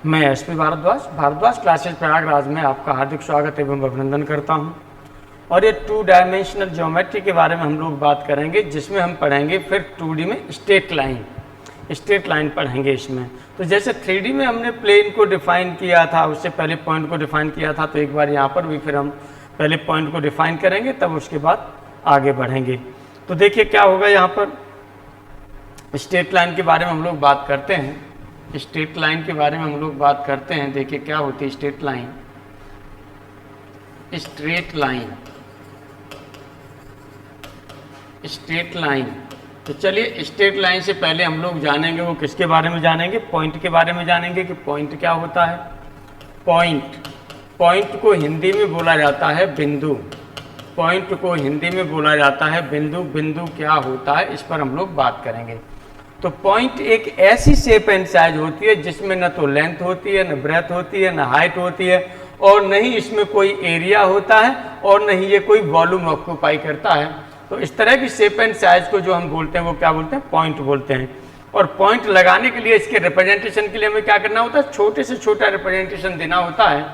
मैं SP Bhardwaj classes Prayagraj में आपका हार्दिक स्वागत एवं अभिनंदन करता हूं। और ये 2 डायमेंशनल ज्योमेट्री के बारे में हम लोग बात करेंगे, जिसमें हम पढ़ेंगे फिर 2D में स्ट्रेट लाइन पढ़ेंगे इसमें। तो जैसे 3D में हमने प्लेन को डिफाइन किया था, उससे पहले पॉइंट को डिफाइन किया था, तो एक बार यहाँ पर भी फिर हम पहले पॉइंट को डिफाइन करेंगे, तब उसके बाद आगे बढ़ेंगे। तो देखिए क्या होगा, यहाँ पर स्ट्रेट लाइन के बारे में हम लोग बात करते हैं। स्ट्रेट लाइन के बारे में हम लोग बात करते हैं। देखिए क्या होती है स्ट्रेट लाइन। तो चलिए स्ट्रेट लाइन से पहले हम लोग जानेंगे वो किसके बारे में जानेंगे, पॉइंट के बारे में जानेंगे कि पॉइंट क्या होता है। पॉइंट को हिंदी में बोला जाता है बिंदु। बिंदु क्या होता है, इस पर हम लोग बात करेंगे। तो पॉइंट एक ऐसी शेप एंड साइज होती है जिसमें न तो लेंथ होती है, न ब्रेथ होती है, न हाइट होती है, और न ही इसमें कोई एरिया होता है, और न ही ये कोई वॉल्यूम ऑक्यूपाई करता है। तो इस तरह की शेप एंड साइज को जो हम बोलते हैं वो क्या बोलते हैं, पॉइंट बोलते हैं। और पॉइंट लगाने के लिए, इसके रिप्रेजेंटेशन के लिए हमें क्या करना होता है, छोटे से छोटा रिप्रेजेंटेशन देना होता है।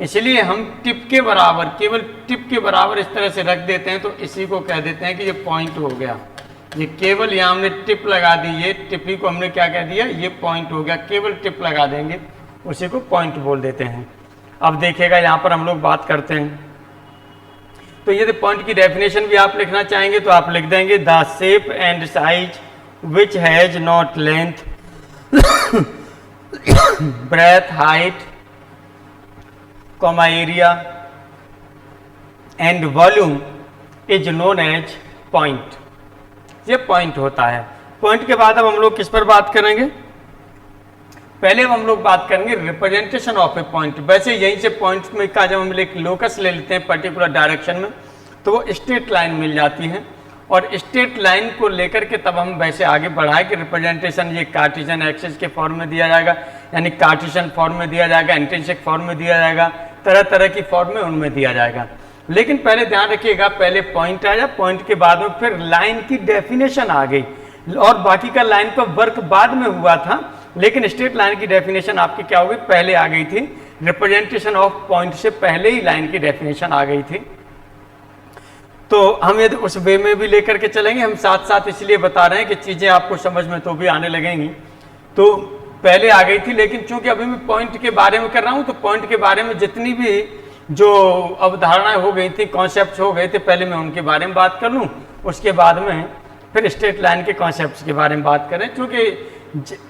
इसलिए हम टिप के बराबर, केवल टिप के बराबर इस तरह से रख देते हैं, तो इसी को कह देते हैं कि ये पॉइंट हो गया। ये केवल यहाँ हमने टिप लगा दी, ये टिप्पी को हमने क्या कह दिया, ये पॉइंट हो गया। केवल टिप लगा देंगे, उसी को पॉइंट बोल देते हैं। अब देखिएगा यहाँ पर हम लोग बात करते हैं। तो ये पॉइंट की डेफिनेशन भी आप लिखना चाहेंगे तो आप लिख देंगे, the shape and size which has not length breadth height comma area and volume is known as point. ये पॉइंट होता है। पॉइंट के बाद अब हम लोग किस पर बात करेंगे, पहले हम लोग बात करेंगे रिप्रेजेंटेशन ऑफ ए पॉइंट। वैसे यहीं से पॉइंट में का जब हम लोकस ले लेते हैं पर्टिकुलर डायरेक्शन में, तो वो स्ट्रेट लाइन मिल जाती है। और स्ट्रेट लाइन को लेकर के तब हम वैसे आगे बढ़ाए कि रिप्रेजेंटेशन ये कार्टेशियन एक्सिस के फॉर्म में दिया जाएगा, यानी कार्टेशियन फॉर्म में दिया जाएगा, इंट्रिंसिक फॉर्म में दिया जाएगा, तरह तरह की फॉर्म में उनमें दिया जाएगा। लेकिन पहले ध्यान रखिएगा, पहले पॉइंट आया, पॉइंट के बाद में फिर लाइन की डेफिनेशन आ गई, और बाकी का लाइन पर वर्क बाद में हुआ था। लेकिन स्ट्रेट लाइन की डेफिनेशन आपकी क्या हो गई, पहले आ गई थी। रिप्रेजेंटेशन ऑफ पॉइंट से पहले ही लाइन की डेफिनेशन आ गई थी। तो हम यदि उस वे में भी लेकर के चलेंगे, हम साथ साथ इसलिए बता रहे हैं कि चीजें आपको समझ में तो भी आने लगेंगी। तो पहले आ गई थी, लेकिन चूंकि अभी मैं पॉइंट के बारे में कर रहा हूं, तो पॉइंट के बारे में जितनी भी जो अवधारणाएं हो गई थी, कॉन्सेप्ट्स हो गए थे, पहले मैं उनके बारे में बात कर लूं, उसके बाद में फिर स्ट्रेट लाइन के कॉन्सेप्ट्स के बारे में बात करें। क्योंकि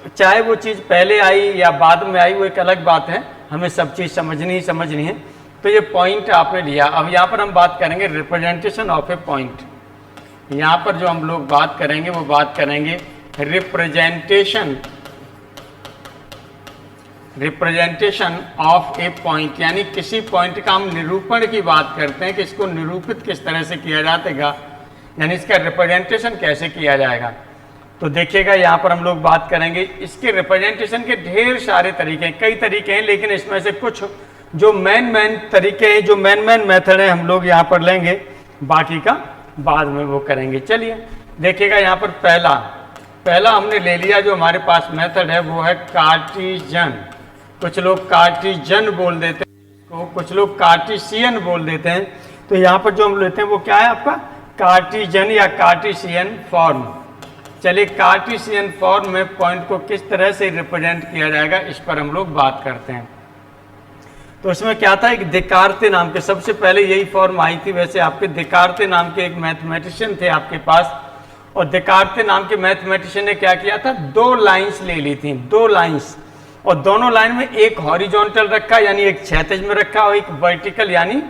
चाहे वो चीज़ पहले आई या बाद में आई, वो एक अलग बात है, हमें सब चीज़ समझनी है। तो ये पॉइंट आपने लिया। अब यहाँ पर हम बात करेंगे रिप्रेजेंटेशन ऑफ ए पॉइंट। यहाँ पर जो हम लोग बात करेंगे वो बात करेंगे रिप्रेजेंटेशन ऑफ ए पॉइंट, यानी किसी पॉइंट का हम निरूपण की बात करते हैं कि इसको निरूपित किस तरह से किया जाएगा, यानी इसका रिप्रेजेंटेशन कैसे किया जाएगा। तो देखिएगा यहाँ पर हम लोग बात करेंगे इसके रिप्रेजेंटेशन के ढेर सारे तरीके हैं, कई तरीके हैं, लेकिन इसमें से कुछ जो मेन तरीके हैं, जो मेन मेथड है, हम लोग यहाँ पर लेंगे, बाकी का बाद में वो करेंगे। चलिए देखिएगा यहाँ पर पहला हमने ले लिया, जो हमारे पास मेथड है वो है कार्टेशियन। कुछ लोग कार्टेशियन बोल देते हैं, कुछ लोग कार्टेशियन बोल देते हैं। तो यहाँ पर जो हम लेते हैं वो क्या है आपका, कार्टेशियन या कार्टेशियन फॉर्म। चलिए कार्टेशियन फॉर्म में पॉइंट को किस तरह से रिप्रेजेंट किया जाएगा, इस पर हम लोग बात करते हैं। तो इसमें क्या था, एक देकार्ते नाम के, सबसे पहले यही फॉर्म आई थी। वैसे आपके देकार्ते नाम के एक मैथमेटिशियन थे आपके पास, और देकार्ते नाम के मैथमेटिशियन ने क्या किया था, 2 लाइंस ले ली थी, 2 लाइंस, और दोनों लाइन में एक हॉरिजॉन्टल रखा, यानी एक क्षैतिज में रखा, और एक वर्टिकल, यानी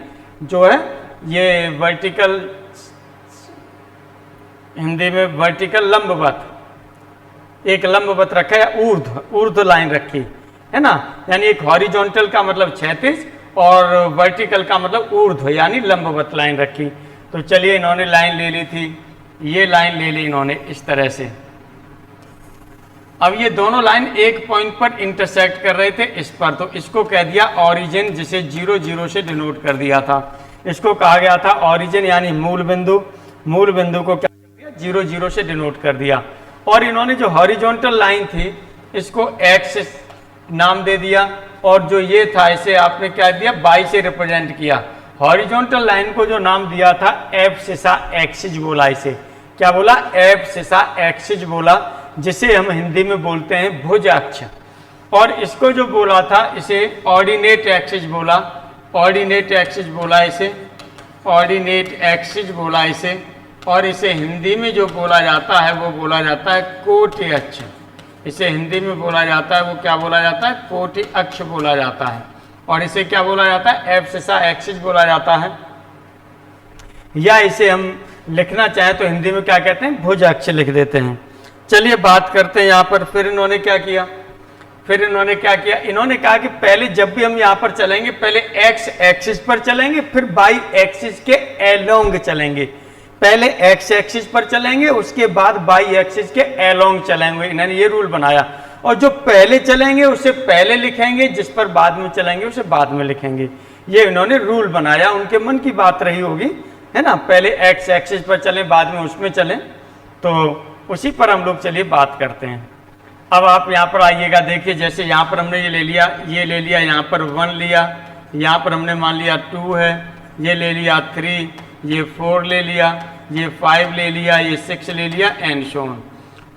जो है ये वर्टिकल, हिंदी में वर्टिकल लंबवत, एक लंबवत रखा या ऊर्ध्व लाइन रखी है ना, यानी एक हॉरिजॉन्टल का मतलब क्षैतिज और वर्टिकल का मतलब ऊर्ध्व, यानी लंबवत लाइन रखी। तो चलिए इन्होंने लाइन ले ली थी, ये लाइन ले ली इन्होंने इस तरह से। अब ये दोनों लाइन एक पॉइंट पर इंटरसेक्ट कर रहे थे इस पर, तो इसको कह दिया ऑरिजिन, जिसे 0 0 से डिनोट कर दिया था। इसको कहा गया था ऑरिजिन, यानी मूल बिंदु को क्या कर दिया, 0 0 से डिनोट कर दिया। और इन्होंने जो हॉरिजॉन्टल लाइन थी, इसको एक्स नाम दे दिया, और जो ये था इसे आपने क्या दिया, बाई से रिप्रेजेंट किया। हॉरिजॉन्टल लाइन को जो नाम दिया था एब्सिसा एक्सिस बोला, इसे क्या बोला, एब्सिसा एक्सिस बोला, जिसे हम हिंदी में बोलते हैं भुज अक्ष। और इसको जो बोला था इसे ऑर्डिनेट एक्सिस बोला, ऑर्डिनेट एक्सिस बोला इसे, ऑर्डिनेट एक्सिस बोला इसे। और इसे हिंदी में जो बोला जाता है वो बोला जाता है कोटि अक्ष। इसे हिंदी में बोला जाता है वो क्या बोला जाता है, कोटि अक्ष बोला जाता है। और इसे क्या बोला जाता है, एब्सिसा एक्सिस बोला जाता है। या इसे हम लिखना चाहें तो हिंदी में क्या कहते हैं, भुज अक्ष लिख देते हैं। चलिए बात करते हैं यहाँ पर। फिर इन्होंने क्या किया, फिर इन्होंने क्या किया, इन्होंने कहा कि पहले जब भी हम यहाँ पर चलेंगे पहले एक्स एक्सिस पर चलेंगे, फिर बाई एक्सिस के एलोंग चलेंगे। पहले एक्स एक्सिस पर चलेंगे, उसके बाद बाई एक्सिस के एलोंग चलेंगे। इन्होंने ये रूल बनाया। और जो पहले चलेंगे उसे पहले लिखेंगे, जिस पर बाद में चलेंगे उसे बाद में लिखेंगे। ये इन्होंने रूल बनाया, उनके मन की बात रही होगी, है ना। पहले एक्स एक्सिस पर चलें, बाद में उसमें चलें, तो उसी पर हम लोग चलिए बात करते हैं। अब आप यहाँ पर आइएगा, देखिए जैसे यहाँ पर हमने ये ले लिया, ये ले लिया, यहाँ पर 1 लिया, यहाँ पर हमने मान लिया 2 है, ये ले लिया 3, ये 4 ले लिया, ये 5 ले लिया, ये 6 ले लिया, एंड सो ऑन।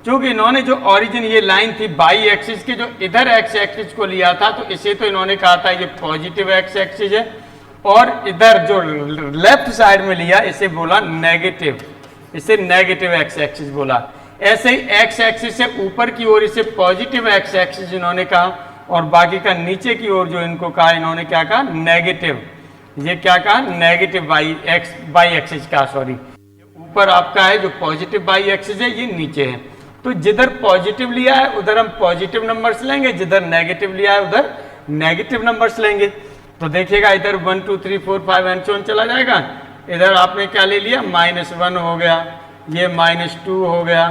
क्योंकि इन्होंने जो ओरिजिन ये लाइन थी बाई एक्सिस की, जो इधर एक्स एक्सिस को लिया था, तो इसे तो इन्होंने कहा था ये पॉजिटिव एक्स एक्सिस है, और इधर जो लेफ्ट साइड में लिया इसे बोला नेगेटिव, इसे नेगेटिव एक्स एक्सिस बोला। ऐसे ही एक्स एक्सिस से ऊपर की ओर इसे पॉजिटिव एक्स एक्सिस इन्होंने कहा, और बाकी का नीचे की ओर जो इनको कहा इन्होंने क्या कहा, नेगेटिव। ये क्या कहा, नेगेटिव बाई एक्सिस का, सॉरी, ऊपर आपका है जो पॉजिटिव बाई एक्सिस है, ये नीचे है। तो जिधर पॉजिटिव लिया है उधर हम पॉजिटिव नंबर्स लेंगे, जिधर नेगेटिव लिया है उधर नेगेटिव नंबर्स लेंगे। तो देखिएगा इधर 1 2 3 4 5 एंड सो ऑन चला जाएगा। इधर आपने क्या ले लिया, -1 हो गया, ये -2 हो गया,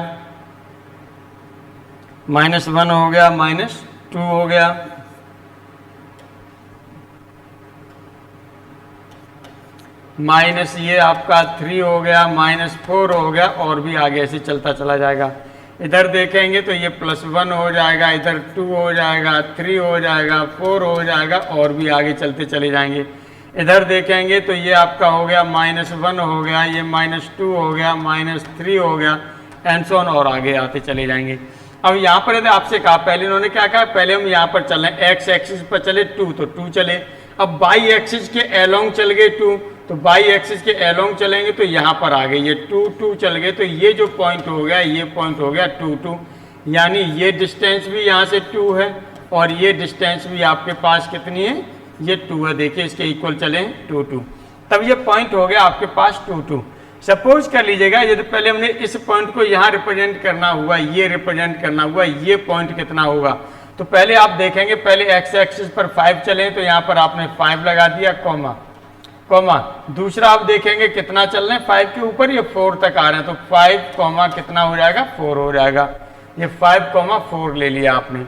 -1 हो गया, -2 हो गया, माइनस ये आपका 3 हो गया, -4 हो गया, और भी आगे ऐसे चलता चला जाएगा। इधर देखेंगे तो ये +1 हो जाएगा, इधर 2 हो जाएगा, 3 हो जाएगा, 4 हो जाएगा, और भी आगे चलते चले जाएंगे। इधर देखेंगे तो ये आपका हो गया -1 हो गया, ये -2 हो गया, -3 हो गया, एंड सो ऑन, और आगे आते चले जाएंगे। अब यहाँ पर यदि आपसे कहा, पहले इन्होंने क्या कहा, पहले हम यहाँ पर चलें, एक्स एक्सिस पर चले 2, तो 2 चले। अब बाई एक्सिस के एलोंग चल गए 2, तो बाई एक्सिस के एलोंग चलेंगे तो यहाँ पर आ गए ये 2 2 चल गए, तो ये जो पॉइंट हो गया, ये पॉइंट हो गया 2 2, यानी ये डिस्टेंस भी यहाँ से 2 है, और ये डिस्टेंस भी आपके पास कितनी है, ये 2 है। देखिए इसके इक्वल चले 2 2, तब ये पॉइंट हो गया आपके पास 2 2। सपोज कर लीजिएगा यदि पहले हमने इस पॉइंट को यहाँ रिप्रेजेंट करना हुआ, ये रिप्रेजेंट करना हुआ, ये पॉइंट कितना होगा, तो पहले आप देखेंगे, पहले एक्स एक्सिस पर 5 चले, तो यहाँ पर आपने 5 लगा दिया, कॉमा कॉमा। दूसरा आप देखेंगे कितना चल रहे हैं 5 के ऊपर, ये 4 तक आ रहे हैं, तो 5 कॉमा कितना हो जाएगा, 4 हो जाएगा। ये 5 कॉमा 4 ले लिया आपने।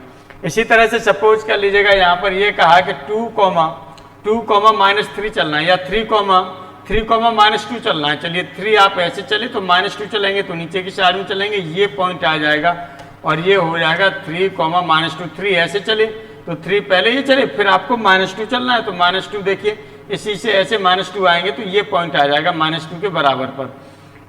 इसी तरह से सपोज कर लीजिएगा यहाँ पर ये कहा कि 2 कॉमा -3 चलना है, या 3 कॉमा -2 चलना है। चलिए 3 आप ऐसे चले तो -2 चलेंगे, तो नीचे की साइड में चलेंगे, ये पॉइंट आ जाएगा, और ये हो जाएगा 3 -2। 3 ऐसे चले तो 3 पहले ये चले, फिर आपको -2 चलना है, तो -2 देखिए इसी से ऐसे -2 आएंगे, तो ये पॉइंट आ जाएगा -2 के बराबर पर,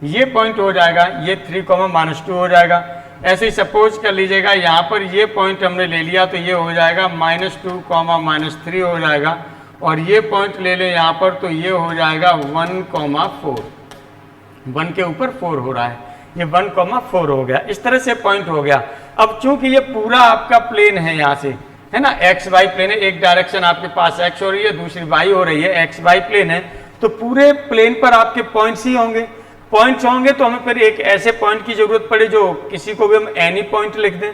ये पॉइंट हो जाएगा, ये 3 -2 हो जाएगा। ऐसे ही सपोज कर लीजिएगा यहाँ पर ये पॉइंट हमने ले लिया, तो ये हो जाएगा -2 -3 हो जाएगा, और ये पॉइंट ले लें यहाँ पर, तो ये हो जाएगा 1 4, 1 के ऊपर 4 हो रहा है, ये 1 4 हो गया। इस तरह से पॉइंट हो गया। अब चूंकि ये पूरा आपका प्लेन है, यहाँ से है ना, एक्स वाई प्लेन है, एक डायरेक्शन आपके पास एक्स हो रही है, दूसरी वाई हो रही है, एक्स वाई प्लेन है, तो पूरे प्लेन पर आपके पॉइंट्स ही होंगे। पॉइंट्स होंगे तो हमें फिर एक ऐसे पॉइंट की जरूरत पड़े जो किसी को भी हम एनी पॉइंट लिख दें,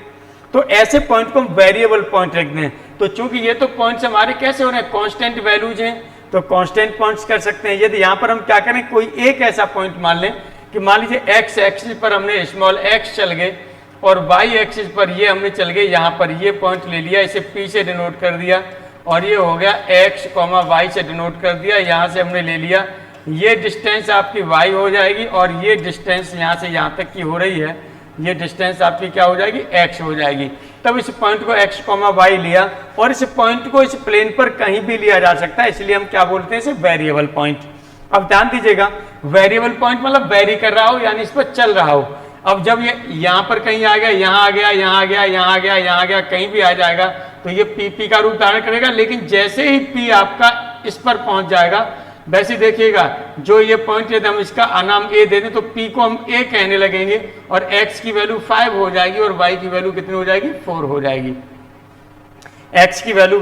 तो ऐसे पॉइंट को हम वेरिएबल पॉइंट लिख दें। तो चूंकि ये तो पॉइंट्स हमारे कैसे हो रहे हैं, कांस्टेंट वैल्यूज हैं, तो कांस्टेंट पॉइंट्स कर सकते हैं। यदि यहाँ पर हम क्या करें, कोई एक ऐसा पॉइंट मान लें कि मान लीजिए एक्स एक्सिस पर हमने स्मॉल एक्स चल गए, और वाई एक्सिस पर ये हमने चल गए, यहाँ पर ये पॉइंट ले लिया, इसे पी से डिनोट कर दिया, और ये हो गया एक्स वाई से डिनोट कर दिया, यहाँ से हमने ले लिया, ये डिस्टेंस आपकी वाई हो जाएगी, और ये डिस्टेंस यहाँ से यहाँ तक की हो रही है, ये डिस्टेंस आपकी क्या हो जाएगी, एक्स हो जाएगी। तब इस पॉइंट को x, y लिया और इस पॉइंट को इस प्लेन पर कहीं भी लिया जा सकता है, इसलिए हम क्या बोलते हैं इसे वेरिएबल पॉइंट। अब ध्यान दीजिएगा, वेरिएबल पॉइंट मतलब वेरी कर रहा हो यानी इस पर चल रहा हो। अब जब ये यहाँ पर कहीं आ गया, यहाँ आ गया, यहाँ आ गया, यहाँ आ गया, यहाँ आ गया, कहीं भी आ जाएगा तो ये पी का रूप धारण करेगा। लेकिन जैसे ही पी आपका इस पर पहुंच जाएगा, वैसे देखिएगा जो ये पॉइंट यदि हम इसका नाम ए दे दें तो पी को हम ए कहने लगेंगे और x की वैल्यू 5 हो जाएगी और y की वैल्यू कितनी हो जाएगी, 4 हो जाएगी। x की वैल्यू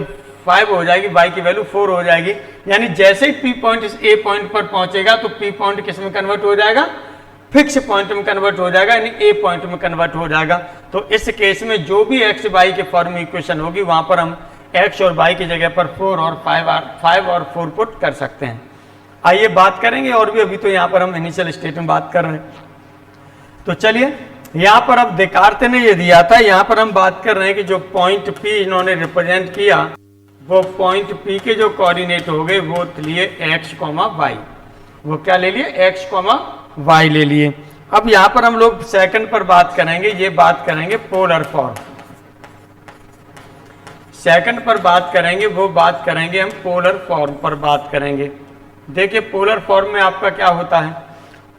5 हो जाएगी, y की वैल्यू 4 हो जाएगी। यानी जैसे ही पी पॉइंट इस ए पॉइंट पर पहुंचेगा तो पी पॉइंट किस में कन्वर्ट हो जाएगा, फिक्स पॉइंट में कन्वर्ट हो जाएगा, यानी ए पॉइंट में कन्वर्ट हो जाएगा। तो इस केस में जो भी x y के फॉर्म में इक्वेशन होगी वहां पर हम x और y की जगह पर 4 और 5 और 4 पुट कर सकते हैं। आइए बात करेंगे और भी, अभी तो यहाँ पर हम इनिशियल स्टेट में बात कर रहे हैं। तो चलिए यहाँ पर अब देकार्ते ने ये दिया था, यहाँ पर हम बात कर रहे हैं कि जो पॉइंट P इन्होंने रिप्रेजेंट किया वो पॉइंट P के जो कोऑर्डिनेट हो गए वो लिए x, y। वो क्या ले लिए, x, y ले लिए। अब यहाँ पर हम लोग सेकंड पर बात करेंगे, ये बात करेंगे पोलर फॉर्म। सेकंड पर बात करेंगे, वो बात करेंगे हम पोलर फॉर्म पर बात करेंगे। देखिए पोलर फॉर्म में आपका क्या होता है,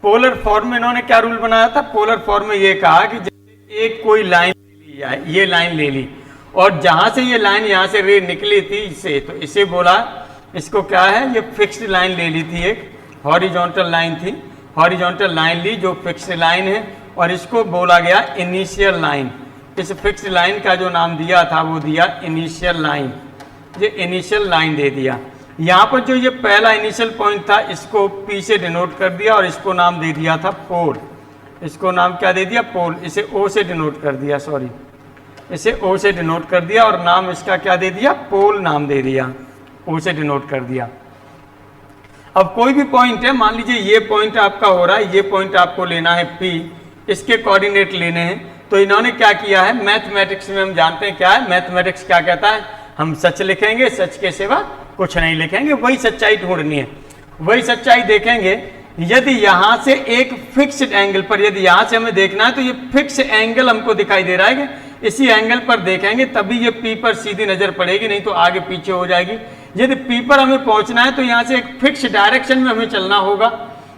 पोलर फॉर्म में इन्होंने क्या रूल बनाया था, पोलर फॉर्म में ये कहा कि जैसे एक कोई लाइन ले ली जाए, ये लाइन ले ली और जहां से ये लाइन यहाँ से रे निकली थी इसे, तो इसे बोला, इसको क्या है, ये फिक्स्ड लाइन ले ली थी, एक हॉरिजॉन्टल लाइन थी, हॉरिजॉन्टल लाइन ली जो फिक्स्ड लाइन है और इसको बोला गया इनिशियल लाइन। इस फिक्स्ड लाइन का जो नाम दिया था वो दिया इनिशियल लाइन, ये इनिशियल लाइन दे दिया। यहाँ पर जो ये पहला इनिशियल पॉइंट था इसको P से डिनोट कर दिया और इसको नाम दे दिया था पोल। इसको नाम क्या दे दिया, पोल। इसे O से डिनोट कर दिया, सॉरी इसे O से डिनोट कर दिया और नाम इसका क्या दे दिया, पोल नाम दे दिया, O से डिनोट कर दिया। अब कोई भी पॉइंट है, मान लीजिए ये पॉइंट आपका हो रहा है, ये पॉइंट आपको लेना है P, इसके कोऑर्डिनेट लेने हैं। तो इन्होंने क्या किया है, मैथमेटिक्स में हम जानते हैं क्या है, मैथमेटिक्स क्या कहता है, हम सच लिखेंगे, सच के सिवा कुछ नहीं लिखेंगे, वही सच्चाई ढूंढनी है, वही सच्चाई देखेंगे। यदि यहां से एक फिक्स्ड एंगल पर, यदि यहां से हमें देखना है तो ये फिक्स एंगल हमको दिखाई दे रहा है, इसी एंगल पर देखेंगे तभी ये P पर सीधी नजर पड़ेगी, नहीं तो आगे पीछे हो जाएगी। यदि P पर हमें पहुंचना है तो यहाँ से एक फिक्स डायरेक्शन में हमें चलना होगा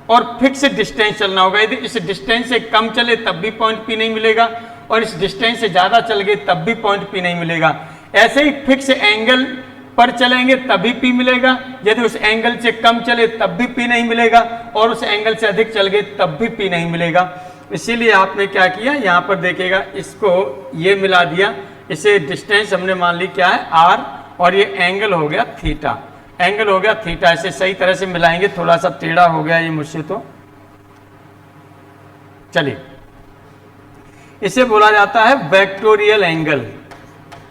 और फिक्स डिस्टेंस चलना होगा। यदि इस डिस्टेंस से कम चले तब भी पॉइंट P नहीं मिलेगा और इस डिस्टेंस से ज्यादा चल गए तब भी पॉइंट P नहीं मिलेगा। ऐसे ही फिक्स एंगल पर चलेंगे तभी P मिलेगा, यदि उस एंगल से कम चले तब भी P नहीं मिलेगा और उस एंगल से अधिक चल गए तब भी P नहीं मिलेगा। इसीलिए आपने क्या किया, यहाँ पर देखिएगा, इसको ये मिला दिया, इसे डिस्टेंस हमने मान ली क्या है R और ये एंगल हो गया थीटा, एंगल हो गया थीटा। इसे सही तरह से मिलाएंगे, थोड़ा सा टेढ़ा हो गया ये मुझसे, तो चलिए इसे बोला जाता है वेक्टोरियल एंगल,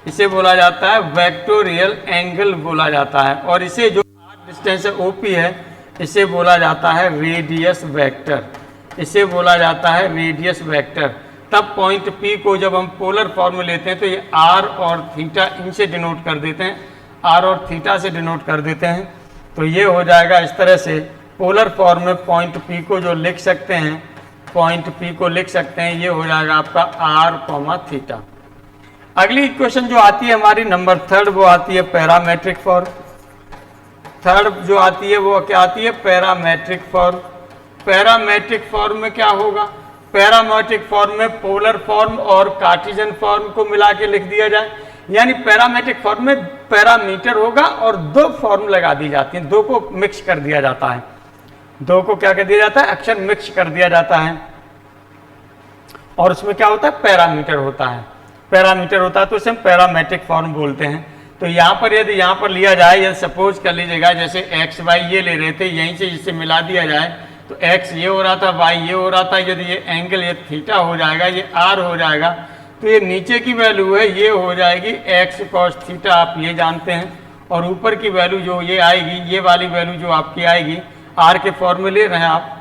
इसे बोला जाता है वेक्टोरियल एंगल बोला जाता है। और इसे जो डिस्टेंस है OP है, इसे बोला जाता है रेडियस वेक्टर, इसे बोला जाता है रेडियस वेक्टर। तब पॉइंट P को जब हम पोलर फॉर्म में लेते हैं तो ये R और थीटा इनसे डिनोट कर देते हैं, R और थीटा से डिनोट कर देते हैं। तो ये हो जाएगा इस तरह से, पोलर फॉर्म में पॉइंट P को जो लिख सकते हैं, पॉइंट P को लिख सकते हैं, ये हो जाएगा आपका R, थीटा। अगली इक्वेशन जो आती है हमारी नंबर 3, वो आती है पैरामेट्रिक फॉर्म। थर्ड जो आती है वो क्या आती है, पैरामेट्रिक फॉर्म। पैरामेट्रिक फॉर्म में क्या होगा, पैरामेट्रिक फॉर्म में पोलर फॉर्म और कार्टेशियन फॉर्म को मिला के लिख दिया जाए। यानी पैरामेट्रिक फॉर्म में पैरामीटर होगा और दो फॉर्म लगा दी जाती हैं, दो को मिक्स कर दिया जाता है, दो को क्या कर दिया जाता है, अक्षर मिक्स कर दिया जाता है और उसमें क्या होता है, पैरामीटर होता है, पैरामीटर होता है, तो उसे हम पैरामेट्रिक फॉर्म बोलते हैं। तो यहाँ पर यदि यहाँ पर लिया जाए, यदि सपोज कर लीजिएगा जैसे x y ये ले रहे थे, यहीं से इसे मिला दिया जाए तो x ये हो रहा था, y ये हो रहा था, यदि ये एंगल ये थीटा हो जाएगा, ये r हो जाएगा, तो ये नीचे की वैल्यू है ये हो जाएगी x cos थीटा, आप ये जानते हैं, और ऊपर की वैल्यू जो ये आएगी, ये वाली वैल्यू जो आपकी आएगी, r के फॉर्म में ले रहे हैं आप,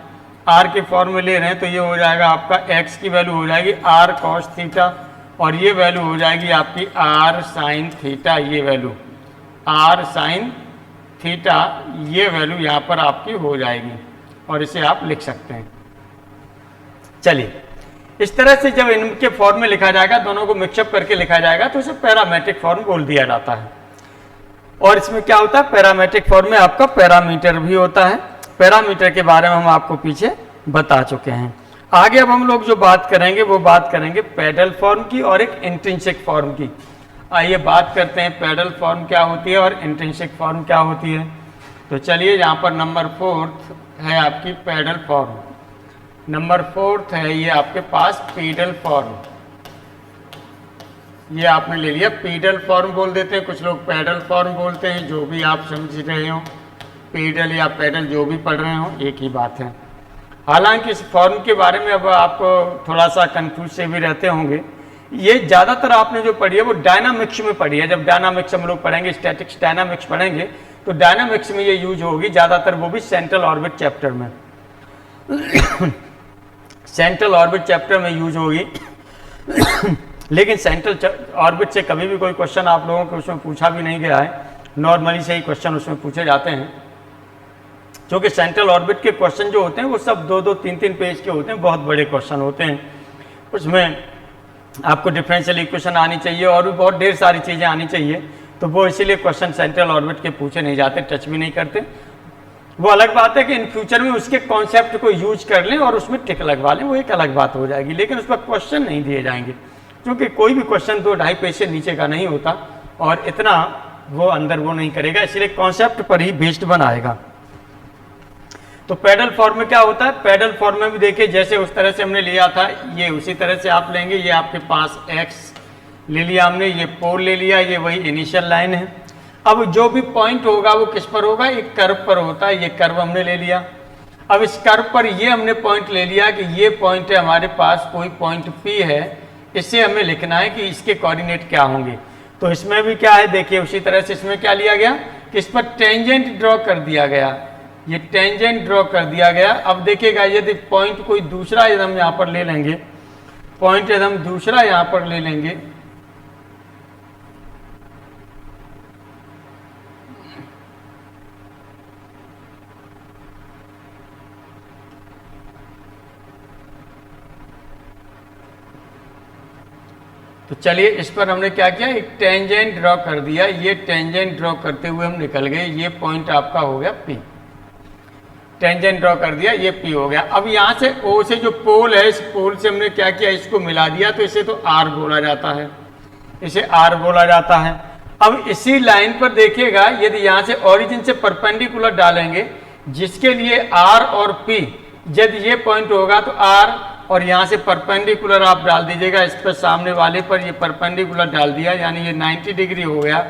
r के फॉर्म में ले रहे हैं, तो ये हो जाएगा आपका x की वैल्यू हो जाएगी r cos थीटा और ये वैल्यू हो जाएगी आपकी r sin थीटा, ये वैल्यू r sin थीटा, ये वैल्यू यहाँ पर आपकी हो जाएगी और इसे आप लिख सकते हैं। चलिए इस तरह से जब इनके फॉर्म में लिखा जाएगा, दोनों को मिक्सअप करके लिखा जाएगा, तो इसे पैरामेट्रिक फॉर्म बोल दिया जाता है। और इसमें क्या होता है, पैरामेट्रिक फॉर्म में आपका पैरामीटर भी होता है। पैरामीटर के बारे में हम आपको पीछे बता चुके हैं। आगे अब हम लोग जो बात करेंगे वो बात करेंगे पैडल फॉर्म की और एक इंट्रिंसिक फॉर्म की। आइए बात करते हैं पैडल फॉर्म क्या होती है और इंट्रिंसिक फॉर्म क्या होती है। तो चलिए, यहाँ पर नंबर 4 है आपकी पैडल फॉर्म, नंबर 4 है ये आपके पास पैडल फॉर्म। ये आपने ले लिया, पैडल फॉर्म बोल देते हैं, कुछ लोग पैडल फॉर्म बोलते हैं, जो भी आप समझ रहे हो, पैडल या पैडल जो भी पढ़ रहे हो एक ही बात है। हालांकि इस फॉर्म के बारे में अब आपको थोड़ा सा कंफ्यूज से भी रहते होंगे। ये ज़्यादातर आपने जो पढ़ी है वो डायनामिक्स में पढ़ी है। जब डायनामिक्स हम लोग पढ़ेंगे, स्टैटिक्स डायनामिक्स पढ़ेंगे, तो डायनामिक्स में ये यूज होगी ज़्यादातर, वो भी सेंट्रल ऑर्बिट चैप्टर में सेंट्रल ऑर्बिट चैप्टर में यूज होगी। लेकिन सेंट्रल ऑर्बिट से कभी भी कोई क्वेश्चन आप लोगों को उसमें पूछा भी नहीं गया है, नॉर्मली से ही क्वेश्चन उसमें पूछे जाते हैं। क्योंकि सेंट्रल ऑर्बिट के क्वेश्चन जो होते हैं वो सब 2-2, 3-3 पेज के होते हैं, बहुत बड़े क्वेश्चन होते हैं। उसमें आपको डिफरेंशियल इक्वेशन आनी चाहिए और भी बहुत ढेर सारी चीज़ें आनी चाहिए, तो वो इसीलिए क्वेश्चन सेंट्रल ऑर्बिट के पूछे नहीं जाते, टच भी नहीं करते। वो अलग बात है कि इन फ्यूचर में उसके कॉन्सेप्ट को यूज कर लें और उसमें टिक लगवा लें, वो एक अलग बात हो जाएगी, लेकिन उस पर क्वेश्चन नहीं दिए जाएंगे, क्योंकि कोई भी क्वेश्चन 2-2.5 पेज से नीचे का नहीं होता और इतना वो अंदर वो नहीं करेगा, इसलिए कॉन्सेप्ट पर ही बेस्ड बनाएगा। तो पैडल फॉर्म में क्या होता है, पैडल फॉर्म में भी देखिए जैसे उस तरह से हमने लिया था, ये उसी तरह से आप लेंगे। ये आपके पास एक्स ले लिया हमने, ये पोल ले लिया, ये वही इनिशियल लाइन है। अब जो भी पॉइंट होगा वो किस पर होगा, एक कर्व पर होता है। ये कर्व हमने ले लिया। अब इस कर्व पर ये हमने पॉइंट ले लिया कि ये पॉइंट है हमारे पास, कोई पॉइंट P है, इससे हमें लिखना है कि इसके कोऑर्डिनेट क्या होंगे। तो इसमें भी क्या है, देखिए उसी तरह से इसमें क्या लिया गया कि इस पर टेंजेंट ड्रॉ कर दिया गया, ये टेंजेंट ड्रॉ कर दिया गया। अब देखिएगा यदि पॉइंट कोई दूसरा यदि हम यहाँ पर ले लेंगे, पॉइंट यदि हम दूसरा यहाँ पर ले लेंगे, तो चलिए इस पर हमने क्या किया, एक टेंजेंट ड्रॉ कर दिया। ये टेंजेंट ड्रॉ करते हुए हम निकल गए, ये पॉइंट आपका हो गया P। टेंजेंट ड्रॉ कर दिया, ये P हो गया। अब यहाँ से O से जो पोल है, इस पोल से हमने क्या किया, इसको मिला दिया, तो इसे तो R बोला जाता है, इसे R बोला जाता है। अब इसी लाइन पर देखिएगा, यदि यहाँ से ओरिजिन से परपेंडिकुलर डालेंगे, जिसके लिए R और P, यदि ये पॉइंट होगा तो R और यहाँ से परपेंडिकुलर आप डाल दीजिएगा, इस पर सामने वाले पर ये परपेंडिकुलर डाल दिया, यानी ये 90 डिग्री हो गया।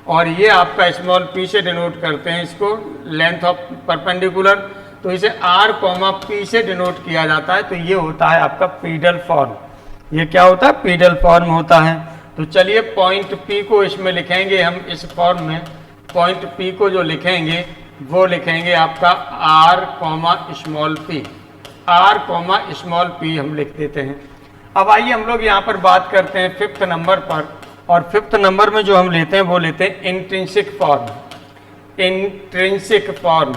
और ये आपका स्मॉल p से डिनोट करते हैं इसको, लेंथ ऑफ परपेंडिकुलर, तो इसे r, p से डिनोट किया जाता है। तो ये होता है आपका पैडल फॉर्म। ये क्या होता है, पैडल फॉर्म होता है। तो चलिए पॉइंट P को इसमें लिखेंगे हम, इस फॉर्म में पॉइंट P को जो लिखेंगे वो लिखेंगे आपका r, small p, r, small p हम लिख देते हैं। अब आइए हम लोग यहाँ पर बात करते हैं 5th नंबर पर, और 5th नंबर में जो हम लेते हैं वो लेते हैं intrinsic form. Intrinsic form,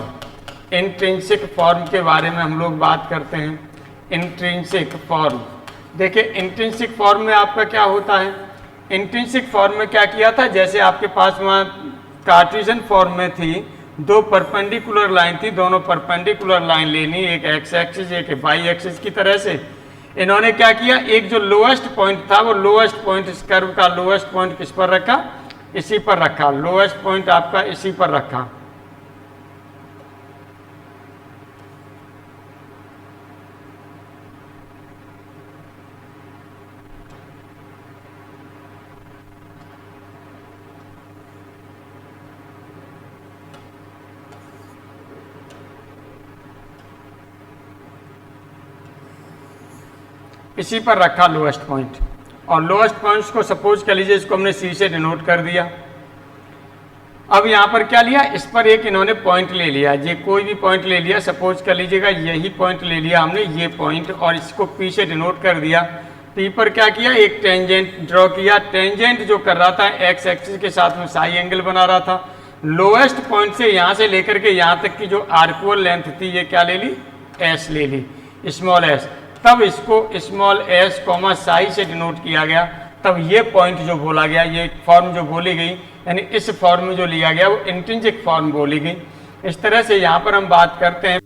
intrinsic form के बारे में हम लोग बात करते हैं। इंट्रिंसिक फॉर्म, देखिए इंट्रिंसिक फॉर्म में आपका क्या होता है, इंट्रिंसिक फॉर्म में क्या किया था, जैसे आपके पास वहाँ कार्टेशियन फॉर्म में थी, दो परपेंडिकुलर लाइन थी, दोनों परपेंडिकुलर लाइन लेनी, एक एक्स एक्सिस एक वाई एक्सिस की तरह से। इन्होंने क्या किया, एक जो लोएस्ट पॉइंट था, वो लोएस्ट पॉइंट, इस कर्व का लोएस्ट पॉइंट किस पर रखा, इसी पर रखा, लोएस्ट पॉइंट आपका इसी पर रखा। इसी पर रखा लोएस्ट पॉइंट, और लोएस्ट पॉइंट्स को सपोज कर लीजिए इसको हमने सी से डिनोट कर दिया। अब यहाँ पर क्या लिया, इस पर एक इन्होंने पॉइंट ले लिया, ये कोई भी पॉइंट ले लिया, सपोज कर लीजिएगा यही पॉइंट ले लिया हमने, ये पॉइंट, और इसको पी से डिनोट कर दिया। पी पर क्या किया, एक टेंजेंट ड्रॉ किया। टेंजेंट जो कर रहा था एक्स एक्सिस के साथ में साई एंगल बना रहा था। लोएस्ट पॉइंट से यहाँ से लेकर के यहाँ तक की जो आर्कुअल लेंथ थी, ये क्या ले ली, एस ले ली, स्मॉल एस। तब इसको स्मॉल एस कॉमा साई से डिनोट किया गया, तब ये पॉइंट जो बोला गया, ये फॉर्म जो बोली गई, यानी इस फॉर्म में जो लिया गया वो इंट्रिंसिक फॉर्म बोली गई। इस तरह से यहाँ पर हम बात करते हैं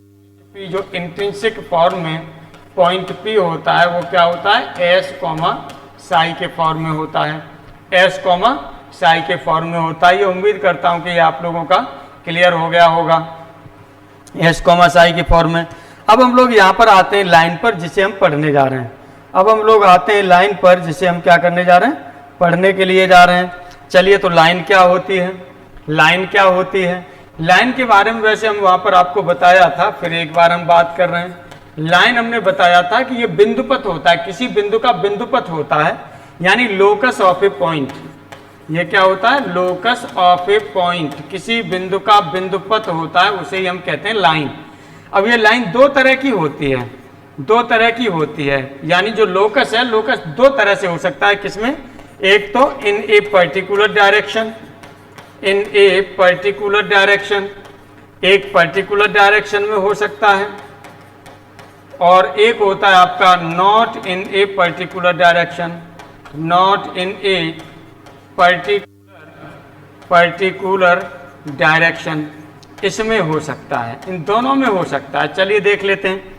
P जो इंट्रिंसिक फॉर्म में पॉइंट P होता है वो क्या होता है, एस कॉमा साई के फॉर्म में होता है, एस कॉमा साई के फॉर्म में होता है। ये उम्मीद करता हूँ कि ये आप लोगों का क्लियर हो गया होगा, एस कॉमा साई के फॉर्म में। अब हम लोग यहाँ पर आते हैं लाइन पर जिसे हम पढ़ने जा रहे हैं। अब हम लोग आते हैं लाइन पर जिसे हम क्या करने जा रहे हैं, पढ़ने के लिए जा रहे हैं। चलिए, तो लाइन क्या होती है, लाइन क्या होती है, लाइन के बारे में वैसे हम वहाँ पर आपको बताया था, फिर एक बार हम बात कर रहे हैं। लाइन हमने बताया था कि ये बिंदुपथ होता है, किसी बिंदु का बिंदुपथ होता है, यानी लोकस ऑफ ए पॉइंट। ये क्या होता है, लोकस ऑफ ए पॉइंट, किसी बिंदु का बिंदुपथ होता है, उसे ही हम कहते हैं लाइन। अब ये लाइन दो तरह की होती है, दो तरह की होती है, यानी जो लोकस है, लोकस दो तरह से हो सकता है। किसमें, एक तो in a particular direction, in a particular direction, एक पर्टिकुलर डायरेक्शन में हो सकता है, और एक होता है आपका not in a particular direction, not in a particular direction, इसमें हो सकता है, इन दोनों में हो सकता है। चलिए देख लेते हैं।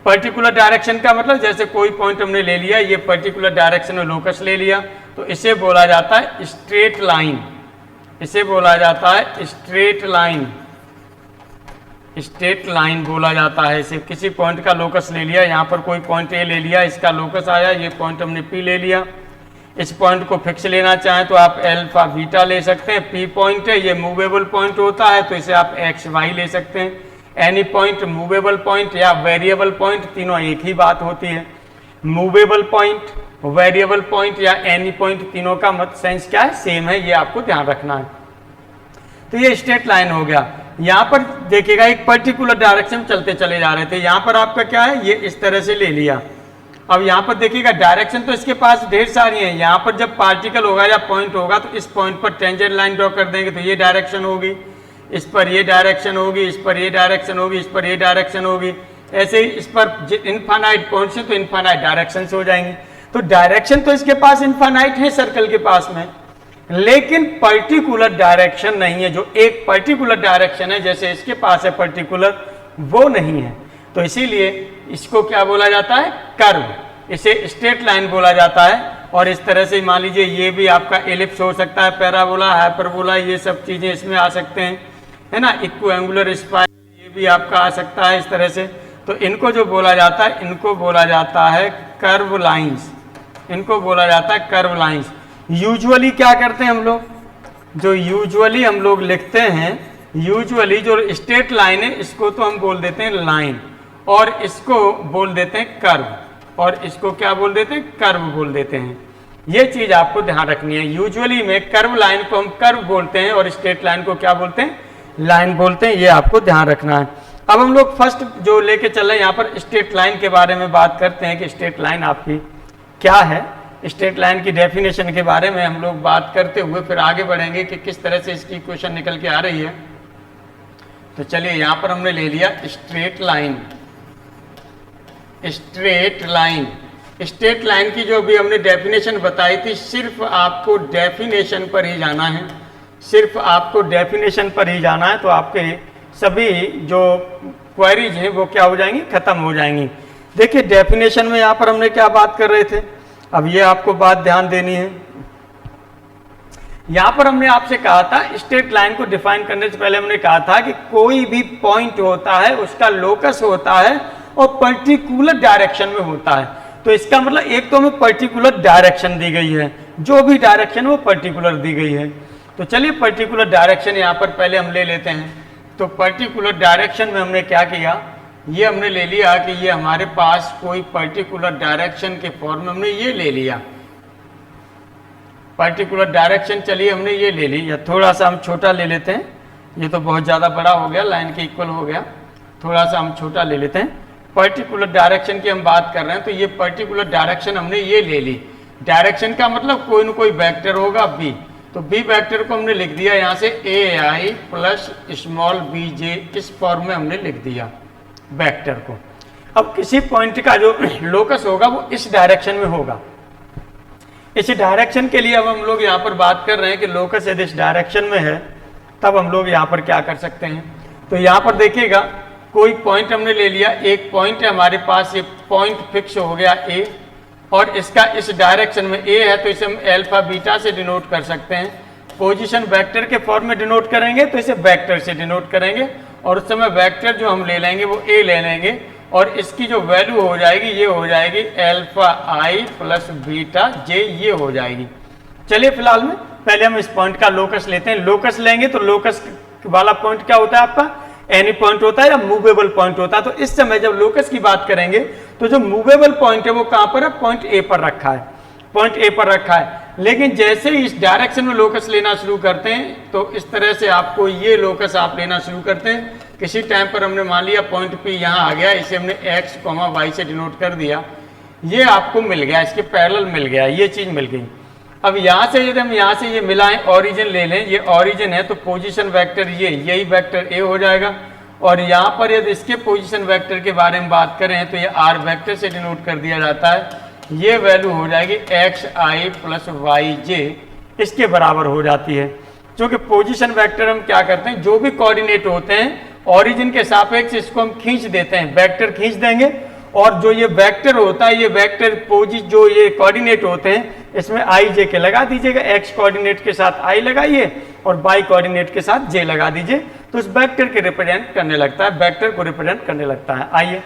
पर्टिकुलर डायरेक्शन का मतलब, जैसे कोई पॉइंट हमने ले लिया, ये पर्टिकुलर डायरेक्शन में लोकस ले लिया, तो इसे बोला जाता है स्ट्रेट लाइन, इसे बोला जाता है स्ट्रेट लाइन, स्ट्रेट लाइन बोला जाता है इसे। किसी पॉइंट का लोकस ले लिया, यहाँ पर कोई पॉइंट ए ले लिया, इसका लोकस आया, ये पॉइंट हमने पी ले लिया। इस पॉइंट को फिक्स लेना चाहें तो आप अल्फा बीटा ले सकते हैं। पी पॉइंट है, ये मूवेबल पॉइंट होता है, तो इसे आप एक्स वाई ले सकते हैं। एनी पॉइंट, मूवेबल पॉइंट या वेरिएबल पॉइंट, तीनों एक ही बात होती है। मूवेबल पॉइंट, वेरिएबल पॉइंट या एनी पॉइंट, तीनों का मत सेंस क्या है, सेम है, ये आपको ध्यान रखना है। तो ये स्ट्रेट लाइन हो गया। यहाँ पर देखिएगा एक पर्टिकुलर डायरेक्शन में चलते चले जा रहे थे, यहाँ पर आपका क्या है, ये इस तरह से ले लिया। अब यहाँ पर देखिएगा डायरेक्शन तो इसके पास ढेर सारी हैं। यहाँ पर जब पार्टिकल होगा या पॉइंट होगा तो इस पॉइंट पर टेंजेंट लाइन ड्रॉ कर देंगे, तो ये डायरेक्शन होगी, इस पर ये डायरेक्शन होगी, इस पर ये डायरेक्शन होगी, इस पर ये डायरेक्शन होगी। ऐसे ही इस पर इनफाइनाइट पॉइंट से तो इनफाइनाइट डायरेक्शन हो जाएंगी। तो डायरेक्शन तो इसके पास इनफाइनाइट है सर्कल के पास में, लेकिन पर्टिकुलर डायरेक्शन नहीं है। जो एक पर्टिकुलर डायरेक्शन है, जैसे इसके पास है पर्टिकुलर, वो नहीं है। तो इसीलिए इसको क्या बोला जाता है, कर्व, इसे स्ट्रेट लाइन बोला जाता है। और इस तरह से मान लीजिए ये भी आपका एलिप्स हो सकता है, पैराबोला, हाइपरबोला, ये सब चीजें इसमें आ सकते हैं, है ना। इक्विएंगुलर स्पाइरल, ये भी आपका आ सकता है इस तरह से। तो इनको जो बोला जाता है, इनको बोला जाता है कर्व लाइंस, इनको बोला जाता है कर्व लाइंस। यूजुअली क्या करते हैं हम लोग, जो यूजुअली हम लोग लिखते हैं, यूजुअली जो स्ट्रेट लाइन है इसको तो हम बोल देते हैं लाइन, और इसको बोल देते हैं कर्व, और इसको क्या बोल देते हैं, कर्व बोल देते हैं। ये चीज आपको ध्यान रखनी है। यूजुअली में कर्व लाइन को हम कर्व बोलते हैं और स्ट्रेट लाइन को क्या बोलते हैं, लाइन बोलते हैं। ये आपको ध्यान रखना है। अब हम लोग फर्स्ट जो लेके चल रहे हैं यहाँ पर स्ट्रेट लाइन के बारे में बात करते हैं कि स्ट्रेट लाइन आपकी क्या है। स्ट्रेट लाइन की डेफिनेशन के बारे में हम लोग बात करते हुए फिर आगे बढ़ेंगे कि किस तरह से इसकी इक्वेशन निकल के आ रही है। तो चलिए यहाँ पर हमने ले लिया straight line. Straight line, straight line की जो भी हमने डेफिनेशन बताई थी, सिर्फ आपको डेफिनेशन पर ही जाना है, सिर्फ आपको डेफिनेशन पर ही जाना है। तो आपके सभी जो क्वेरीज हैं वो क्या हो जाएंगी, खत्म हो जाएंगी। देखिए डेफिनेशन में यहाँ पर हमने क्या बात कर रहे थे, अब ये आपको बात ध्यान देनी है। यहां पर हमने आपसे कहा था, स्ट्रेट लाइन को डिफाइन करने से पहले हमने कहा था कि कोई भी पॉइंट होता है उसका लोकस होता है और पर्टिकुलर डायरेक्शन में होता है। तो इसका मतलब एक तो हमें पर्टिकुलर डायरेक्शन दी गई है, जो भी डायरेक्शन वो पर्टिकुलर दी गई है। तो चलिए पर्टिकुलर डायरेक्शन यहां पर पहले हम ले लेते हैं। तो पर्टिकुलर डायरेक्शन में हमने क्या किया, ये हमने ले लिया कि ये हमारे पास कोई पर्टिकुलर डायरेक्शन के फॉर्म में हमने ये ले लिया पर्टिकुलर डायरेक्शन। चलिए हमने ये ले ली, या थोड़ा सा हम छोटा ले लेते हैं, ये तो बहुत ज़्यादा बड़ा हो गया, लाइन के इक्वल हो गया, थोड़ा सा हम छोटा ले लेते हैं। पर्टिकुलर डायरेक्शन की हम बात कर रहे हैं, तो ये पर्टिकुलर डायरेक्शन हमने ये ले ली। डायरेक्शन का मतलब कोई न कोई वेक्टर होगा बी, तो बी वेक्टर को हमने लिख दिया यहाँ से ए आई प्लस स्मॉल बी जे, इस फॉर्म में हमने लिख दिया वेक्टर को। अब किसी पॉइंट का जो लोकस होगा वो इस डायरेक्शन में होगा। इस डायरेक्शन के लिए अब हम लोग यहाँ पर बात कर रहे हैं कि लोकस यदि इस डायरेक्शन में है तब हम लोग यहाँ पर क्या कर सकते हैं। तो यहाँ पर देखिएगा कोई पॉइंट हमने ले लिया, एक पॉइंट है हमारे पास, ये पॉइंट फिक्स हो गया ए, और इसका इस डायरेक्शन में ए है तो इसे हम अल्फा बीटा से डिनोट कर सकते हैं। पोजीशन वेक्टर के फॉर्म में डिनोट करेंगे तो इसे वेक्टर से डिनोट करेंगे, और उस समय वेक्टर जो हम ले लेंगे वो ए ले लेंगे, और इसकी जो वैल्यू हो जाएगी ये हो जाएगी अल्फा आई प्लस बीटा जे, ये हो जाएगी। चलिए फिलहाल में पहले हम इस पॉइंट का लोकस लेते हैं। लोकस लेंगे तो लोकस वाला पॉइंट क्या होता है आपका, एनी पॉइंट होता है या मूवेबल पॉइंट होता है। तो इस समय जब लोकस की बात करेंगे तो जो मूवेबल पॉइंट है वो कहां पर है, पॉइंट ए पर रखा है, पॉइंट ए पर रखा है। लेकिन जैसे ही इस डायरेक्शन में लोकस लेना शुरू करते हैं तो इस तरह से आपको ये लोकस आप लेना शुरू करते हैं। किसी टाइम पर हमने मान लिया पॉइंट पी यहाँ आ गया, इसे हमने एक्स कॉमा वाई से डिनोट कर दिया, ये आपको मिल गया, इसके पैरेलल मिल गया, ये चीज मिल गई। अब यहाँ से यदि हम यहाँ से ये मिलाएं, ओरिजिन ले लें, ये ओरिजिन है तो पोजीशन वेक्टर यही वेक्टर ए हो जाएगा, और यहाँ पर यदि इसके पोजीशन वेक्टर के बारे में बात करें तो ये आर वेक्टर से डिनोट कर दिया जाता है, ये वैल्यू हो जाएगी एक्स आई प्लस वाई जे, इसके बराबर हो जाती है। क्योंकि पोजीशन वेक्टर हम क्या करते हैं, जो भी कोऑर्डिनेट होते हैं ओरिजिन के सापेक्ष इसको हम खींच देते हैं, वेक्टर खींच देंगे, और जो ये वेक्टर होता है, ये वेक्टर जो ये कोऑर्डिनेट होते हैं इसमें आई जे के लगा दीजिएगा, एक्स कोऑर्डिनेट के साथ आई लगाइए और वाई कोऑर्डिनेट के साथ जे लगा दीजिए, तो उस वेक्टर के रिप्रेजेंट करने लगता है, वेक्टर को रिप्रेजेंट करने लगता है। आइए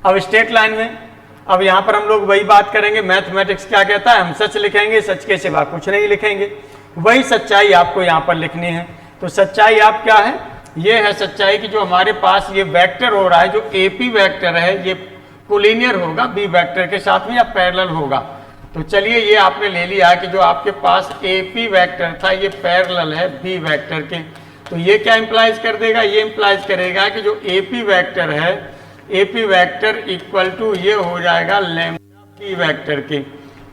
अब स्ट्रेट लाइन में, अब यहाँ पर हम लोग वही बात करेंगे, मैथमेटिक्स क्या कहता है, हम सच लिखेंगे, सच के सिवा कुछ नहीं लिखेंगे, वही सच्चाई आपको यहाँ पर लिखनी है। तो सच्चाई आप क्या है, ये है सच्चाई कि जो हमारे पास ये वेक्टर हो रहा है, जो एपी वेक्टर है, ये कोलिनियर होगा बी वेक्टर के साथ में या पैरेलल होगा। तो चलिए ये आपने ले लिया कि जो आपके पास एपी वेक्टर था ये पैरेलल है बी वेक्टर के, तो ये क्या इंप्लाइज कर देगा, ये इंप्लाइज करेगा कि जो एपी वेक्टर है, एपी वेक्टर इक्वल टू ये हो जाएगा लैम्डा बी वेक्टर के,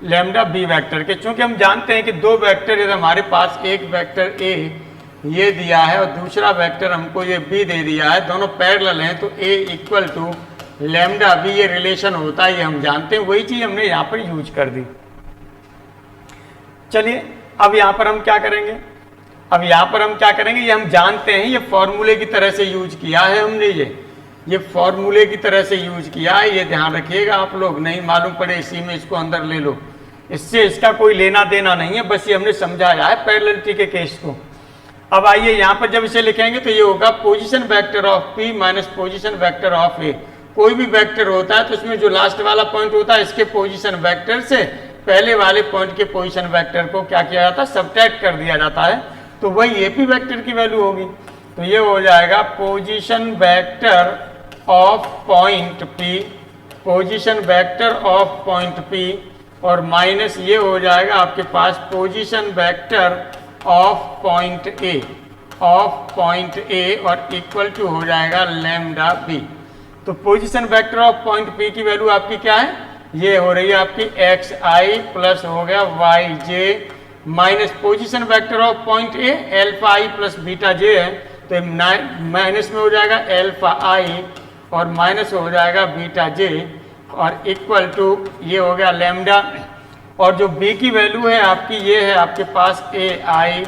लैम्डा बी वेक्टर के। चूंकि हम जानते हैं कि दो वेक्टर यदि हमारे पास एक वेक्टर ए ये दिया है और दूसरा वेक्टर हमको ये बी दे दिया है, दोनों पैरेलल हैं, तो ए इक्वल टू लैम्डा बी ये रिलेशन होता है, ये हम जानते हैं, वही चीज हमने यहाँ पर यूज कर दी। चलिए अब यहाँ पर हम क्या करेंगे, अब यहाँ पर हम क्या करेंगे, ये हम जानते हैं, ये फॉर्मूले की तरह से यूज किया है हमने, ये फॉर्मूले की तरह से यूज किया है, ये ध्यान रखिएगा आप लोग, नहीं मालूम पड़े इसी में इसको अंदर ले लो, इससे इसका कोई लेना देना नहीं है, बस ये हमने समझाया है पैरेललिटी के केस को। अब आइए यहाँ पर जब इसे लिखेंगे तो ये होगा position vector of P minus position vector of A. कोई भी वेक्टर होता है तो इसमें जो लास्ट वाला पॉइंट होता है इसके पोजीशन वेक्टर से पहले वाले पॉइंट के पोजीशन वेक्टर को क्या किया जाता है, सब्ट्रैक्ट कर दिया जाता है, तो वही एपी वेक्टर की वैल्यू होगी। तो ये हो जाएगा position vector of point P, position vector of point P, और माइनस ये हो जाएगा आपके पास position vector of point A, of point A, और इक्वल टू हो जाएगा लैम्डा बी। तो position vector of point P की वैल्यू आपकी क्या है, ये हो रही है आपकी एक्स आई प्लस हो गया Y J, minus position vector of point A alpha I plus beta J है, तो माइनस में हो जाएगा एल्फा आई और माइनस हो जाएगा बीटा जे, और इक्वल टू ये हो गया लैम्डा, और जो b की वैल्यू है आपकी ये है आपके पास ए आई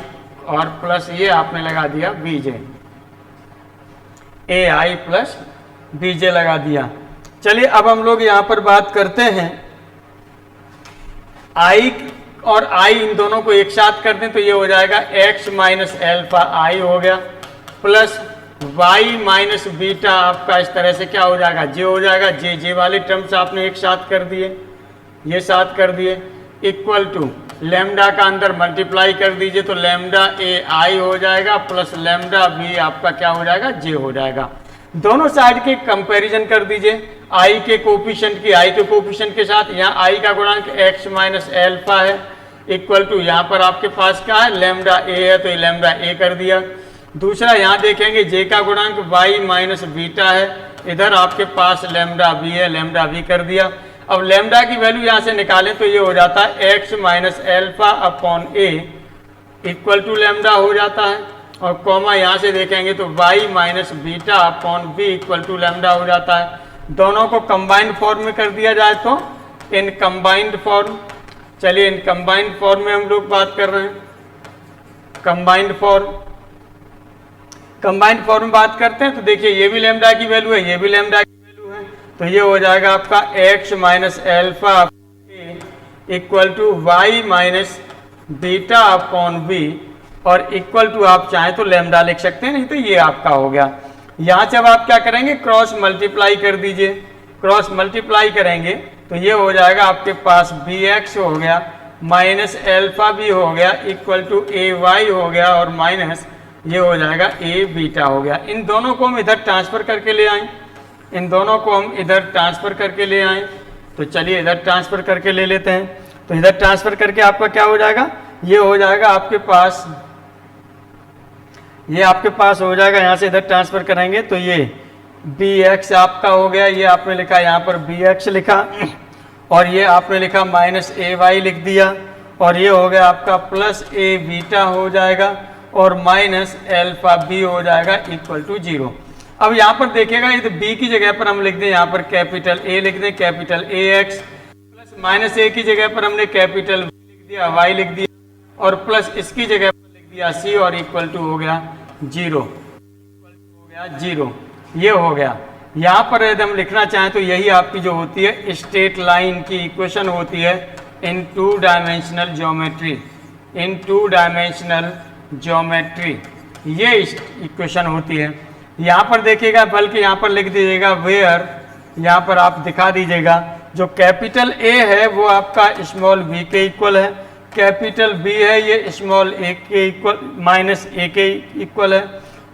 और प्लस ये आपने लगा दिया बी जे, ए आई प्लस बी जे लगा दिया। चलिए अब हम लोग यहाँ पर बात करते हैं i और i, इन दोनों को एक साथ कर दें तो ये हो जाएगा x माइनस एल्फा आई हो गया प्लस y माइनस बीटा आपका इस तरह से क्या हो जाएगा, j हो जाएगा, जे वाले टर्म्स आपने एक साथ कर दिए, ये साथ कर दिए, इक्वल टू लैम्डा का अंदर मल्टीप्लाई कर दीजिए तो लैम्डा ए आई हो जाएगा प्लस लैम्डा बी आपका क्या हो जाएगा, जे हो जाएगा। दोनों साइड के कंपैरिजन कर दीजिए, आई के कोफिशिएंट की आई के कोफिशिएंट के साथ, यहाँ आई का गुणांक x माइनस एल्फा है, इक्वल टू यहाँ पर आपके पास क्या है, लैम्डा ए है तो ये लैम्डा ए कर दिया। दूसरा यहाँ देखेंगे जे का गुणांक y माइनस बीटा है, इधर आपके पास लैम्डा बी है, लैम्डा बी कर दिया। अब लैम्डा की वैल्यू यहाँ से निकालें तो ये हो जाता है x minus alpha upon a equal to lambda हो जाता है, और कॉमा यहाँ से देखेंगे तो y minus beta upon b equal to lambda हो जाता है। दोनों को कंबाइंड फॉर्म में कर दिया जाए तो इन कंबाइंड फॉर्म, चलिए इन कंबाइंड फॉर्म में हम लोग बात कर रहे हैं। कंबाइंड फॉर्म में बात करते हैं तो देखिए ये भी लैम्डा की वैल्यू है, ये भी लैम्डा की वैल्यू है, तो ये हो जाएगा आपका x minus alpha equal to y minus beta upon b, और इक्वल टू आप चाहें तो लैम्डा लिख सकते हैं, नहीं तो ये आपका हो गया। यहाँ से अब आप क्या करेंगे, क्रॉस मल्टीप्लाई कर दीजिए। क्रॉस मल्टीप्लाई करेंगे तो ये हो जाएगा आपके पास बी एक्स हो गया माइनस एल्फा बी हो गया इक्वल टू ए वाई हो गया, और माइनस ये हो जाएगा ए बीटा हो गया। इन दोनों को हम इधर ट्रांसफर करके ले आए, इन दोनों को हम इधर ट्रांसफर करके ले आए, तो चलिए इधर ट्रांसफर करके ले लेते हैं। तो इधर ट्रांसफर करके आपका क्या हो जाएगा, ये हो जाएगा आपके पास, ये आपके पास हो जाएगा, यहाँ से इधर ट्रांसफर करेंगे तो ये बी एक्स आपका हो गया, ये आपने लिखा यहाँ पर बी एक्स लिखा, और ये आपने लिखा माइनस ए वाई लिख दिया, और ये हो गया आपका प्लस ए बीटा हो जाएगा, और माइनस एल्फा बी हो जाएगा इक्वल टू 0। अब यहाँ पर देखिएगा, ये तो बी की जगह पर हम लिख दें यहाँ पर कैपिटल ए लिख दें, capital A X, plus minus A की जगह पर हमने कैपिटल लिख दिया, वाई लिख दिया, और प्लस इसकी जगह पर लिख दिया सी, और इक्वल टू हो गया 0, हो गया 0, ये हो गया। यहाँ पर यदि हम लिखना चाहें तो यही आपकी जो होती है स्ट्रेट लाइन की इक्वेशन होती है इन 2 डायमेंशनल ज्योमेट्री, इन 2 डायमेंशनल ज्योमेट्री, ये इक्वेशन होती है। यहाँ पर देखिएगा, बल्कि यहाँ पर लिख दीजिएगा वेयर, यहाँ पर आप दिखा दीजिएगा जो कैपिटल ए है वो आपका स्मॉल बी के इक्वल है, कैपिटल बी है ये स्मॉल ए के इक्वल माइनस ए के इक्वल है,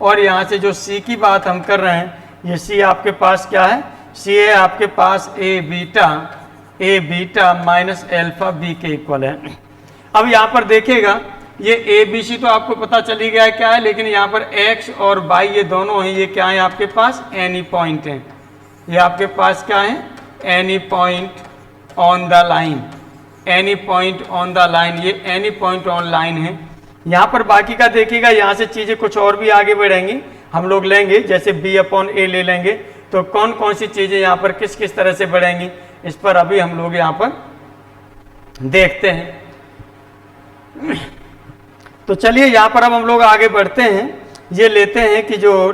और यहाँ से जो सी की बात हम कर रहे हैं, ये सी आपके पास क्या है, सी है आपके पास ए बीटा माइनस एल्फा बी के इक्वल है। अब यहाँ पर देखिएगा, ये ए बी सी तो आपको पता चली गया है क्या है, लेकिन यहाँ पर एक्स और वाई ये दोनों हैं, ये क्या है आपके पास, एनी पॉइंट है, ये आपके पास क्या है, any point on the line, any point on the line, ये एनी पॉइंट ऑन लाइन है। यहाँ पर बाकी का देखिएगा, यहाँ से चीज़ें कुछ और भी आगे बढ़ेंगी, हम लोग लेंगे जैसे बी अपॉन ए ले लेंगे, तो कौन कौन सी चीज़ें यहाँ पर किस किस तरह से बढ़ेंगी, इस पर अभी हम लोग यहाँ पर देखते हैं। तो चलिए यहाँ पर अब हम लोग आगे बढ़ते हैं, ये लेते हैं कि जो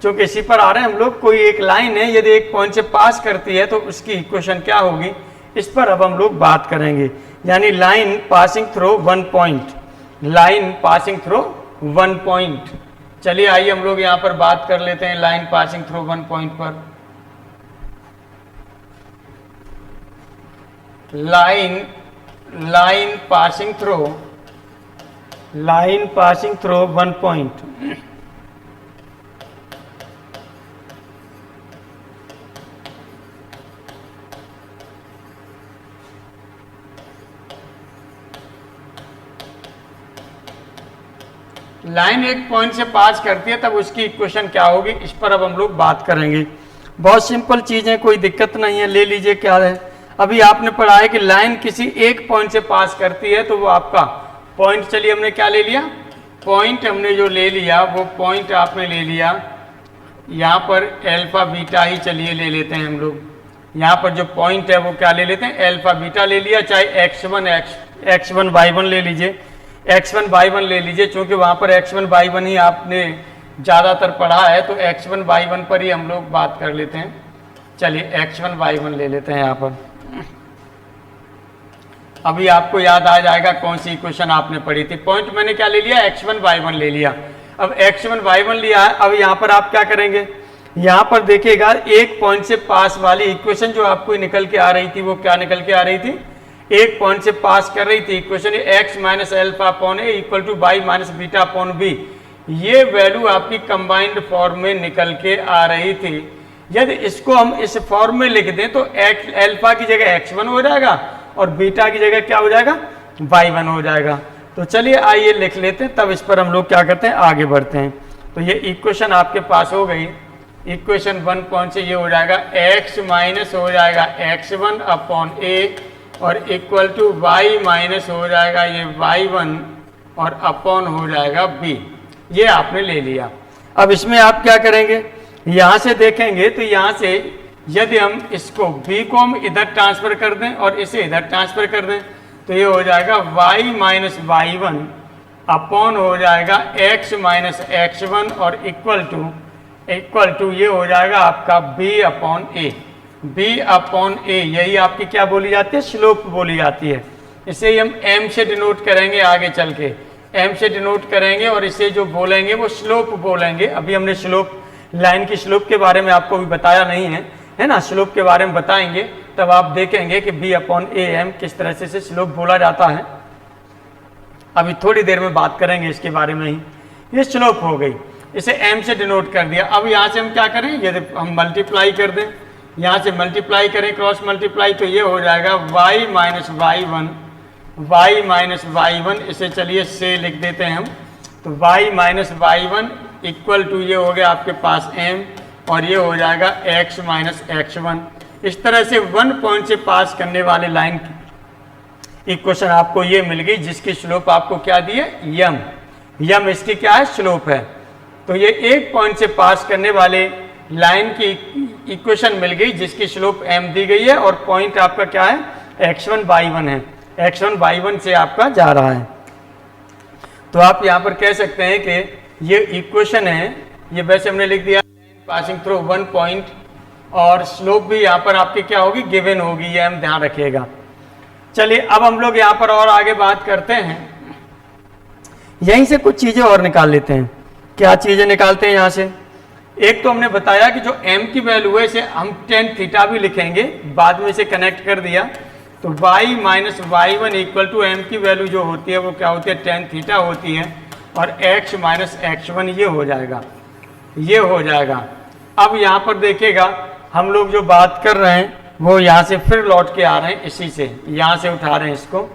किसी पर आ रहे हैं हम लोग, कोई एक लाइन है, यदि एक पॉइंट से पास करती है तो उसकी इक्वेशन क्या होगी, इस पर अब हम लोग बात करेंगे। यानी line passing through 1 point, line passing through 1 point. चलिए आइए हम लोग यहाँ पर बात कर लेते हैं लाइन पासिंग थ्रू 1 पॉइंट पर। Line passing through 1 point. Line एक पॉइंट से पास करती है तब उसकी इक्वेशन क्या होगी, इस पर अब हम लोग बात करेंगे। बहुत सिंपल चीज़ है, कोई दिक्कत नहीं है, ले लीजिए क्या है। अभी आपने पढ़ा है कि लाइन किसी एक पॉइंट से पास करती है तो वो आपका पॉइंट, चलिए हमने क्या ले लिया, पॉइंट हमने जो ले लिया वो पॉइंट आपने ले लिया यहाँ पर एल्फा बीटा ही, चलिए ले लेते हैं हम लोग। यहाँ पर जो पॉइंट है वो क्या ले लेते हैं, एल्फा बीटा ले लिया, चाहे x1 y1 ले लीजिए, x1 y1 ले लीजिए, क्योंकि वहाँ पर x1 y1 ही आपने ज़्यादातर पढ़ा है, तो x1 y1 पर ही हम लोग बात कर लेते हैं। चलिए x1 y1 ले लेते हैं यहाँ पर। अभी आपको याद आ जाएगा कौन सी इक्वेशन आपने पढ़ी थी। पॉइंट मैंने क्या ले लिया, x1 y1 ले लिया। अब x1 y1 लिया है, अब यहाँ पर आप क्या करेंगे, यहाँ पर देखिएगा एक पॉइंट से पास वाली इक्वेशन जो आपको निकल के आ रही थी, वो क्या निकल के आ रही थी, एक पॉइंट से पास कर रही थी equation x minus alpha upon a equal to y minus beta upon b. ये वैल्यू आपकी कंबाइंड फॉर्म में निकल के आ रही थी। यदि इसको हम इस फॉर्म में लिख दें तो एल्फा की जगह x1 हो जाएगा और बीटा की जगह क्या हो जाएगा, y1 हो जाएगा। तो चलिए आइए लिख लेते हैं, तब इस पर हम लोग क्या करते हैं, आगे बढ़ते हैं। तो ये इक्वेशन आपके पास हो गई, इक्वेशन 1 पॉइंट से ये हो जाएगा x माइनस हो जाएगा x1 अपॉन ए और इक्वल टू y माइनस हो जाएगा ये y1 और अपॉन हो जाएगा b। ये आपने ले लिया। अब इसमें आप क्या करेंगे, यहां से देखेंगे तो यहां से यदि हम इसको b को हम इधर ट्रांसफर कर दें और इसे इधर ट्रांसफर कर दें तो ये हो जाएगा y माइनस y1 अपॉन हो जाएगा x माइनस x1 और इक्वल टू ये हो जाएगा आपका b upon a। b upon a यही आपकी क्या बोली जाती है, स्लोप बोली जाती है। इसे ही हम m से डिनोट करेंगे, आगे चल के m से डिनोट करेंगे और इसे जो बोलेंगे वो स्लोप बोलेंगे। अभी हमने स्लोप, लाइन की स्लोप के बारे में आपको भी बताया नहीं है ना, स्लोप के बारे में बताएंगे तब आप देखेंगे कि b अपॉन a m किस तरह से स्लोप बोला जाता है। अभी थोड़ी देर में बात करेंगे इसके बारे में ही। ये स्लोप हो गई, इसे m से डिनोट कर दिया। अब यहाँ से हम क्या करें, यदि हम मल्टीप्लाई कर दें, यहाँ से मल्टीप्लाई करें, क्रॉस मल्टीप्लाई, तो ये हो जाएगा y माइनस y1, इसे चलिए से लिख देते हैं हम। तो y minus y1 equal to ये हो गया आपके पास m और ये हो जाएगा x माइनस x1। इस तरह से 1 पॉइंट से पास करने वाले लाइन की इक्वेशन आपको ये मिल गई, जिसकी स्लोप आपको क्या दी है, यम इसकी क्या है, स्लोप है। तो ये 1 पॉइंट से पास करने वाले लाइन की इक्वेशन मिल गई जिसकी स्लोप m दी गई है और पॉइंट आपका क्या है, x1 y1 है, x1 y1 से आपका जा रहा है। तो आप यहाँ पर कह सकते हैं कि ये इक्वेशन है, ये वैसे हमने लिख दिया पासिंग थ्रू 1 पॉइंट और स्लोप भी यहाँ पर आपकी क्या होगी, गिवन होगी, ये हम ध्यान रखिएगा। चलिए अब हम लोग यहाँ पर और आगे बात करते हैं, यहीं से कुछ चीजें और निकाल लेते हैं। क्या चीजें निकालते हैं यहाँ से, एक तो हमने बताया कि जो m की वैल्यू है इसे हम tan थीटा भी लिखेंगे, बाद में इसे कनेक्ट कर दिया तो y minus y1 equal to m की वैल्यू जो होती है वो क्या होती है, tan थीटा होती है और x माइनस x1 ये हो जाएगा। अब यहाँ पर देखिएगा हम लोग जो बात कर रहे हैं वो यहाँ से फिर लौट के आ रहे हैं, इसी से यहाँ से उठा रहे हैं इसको।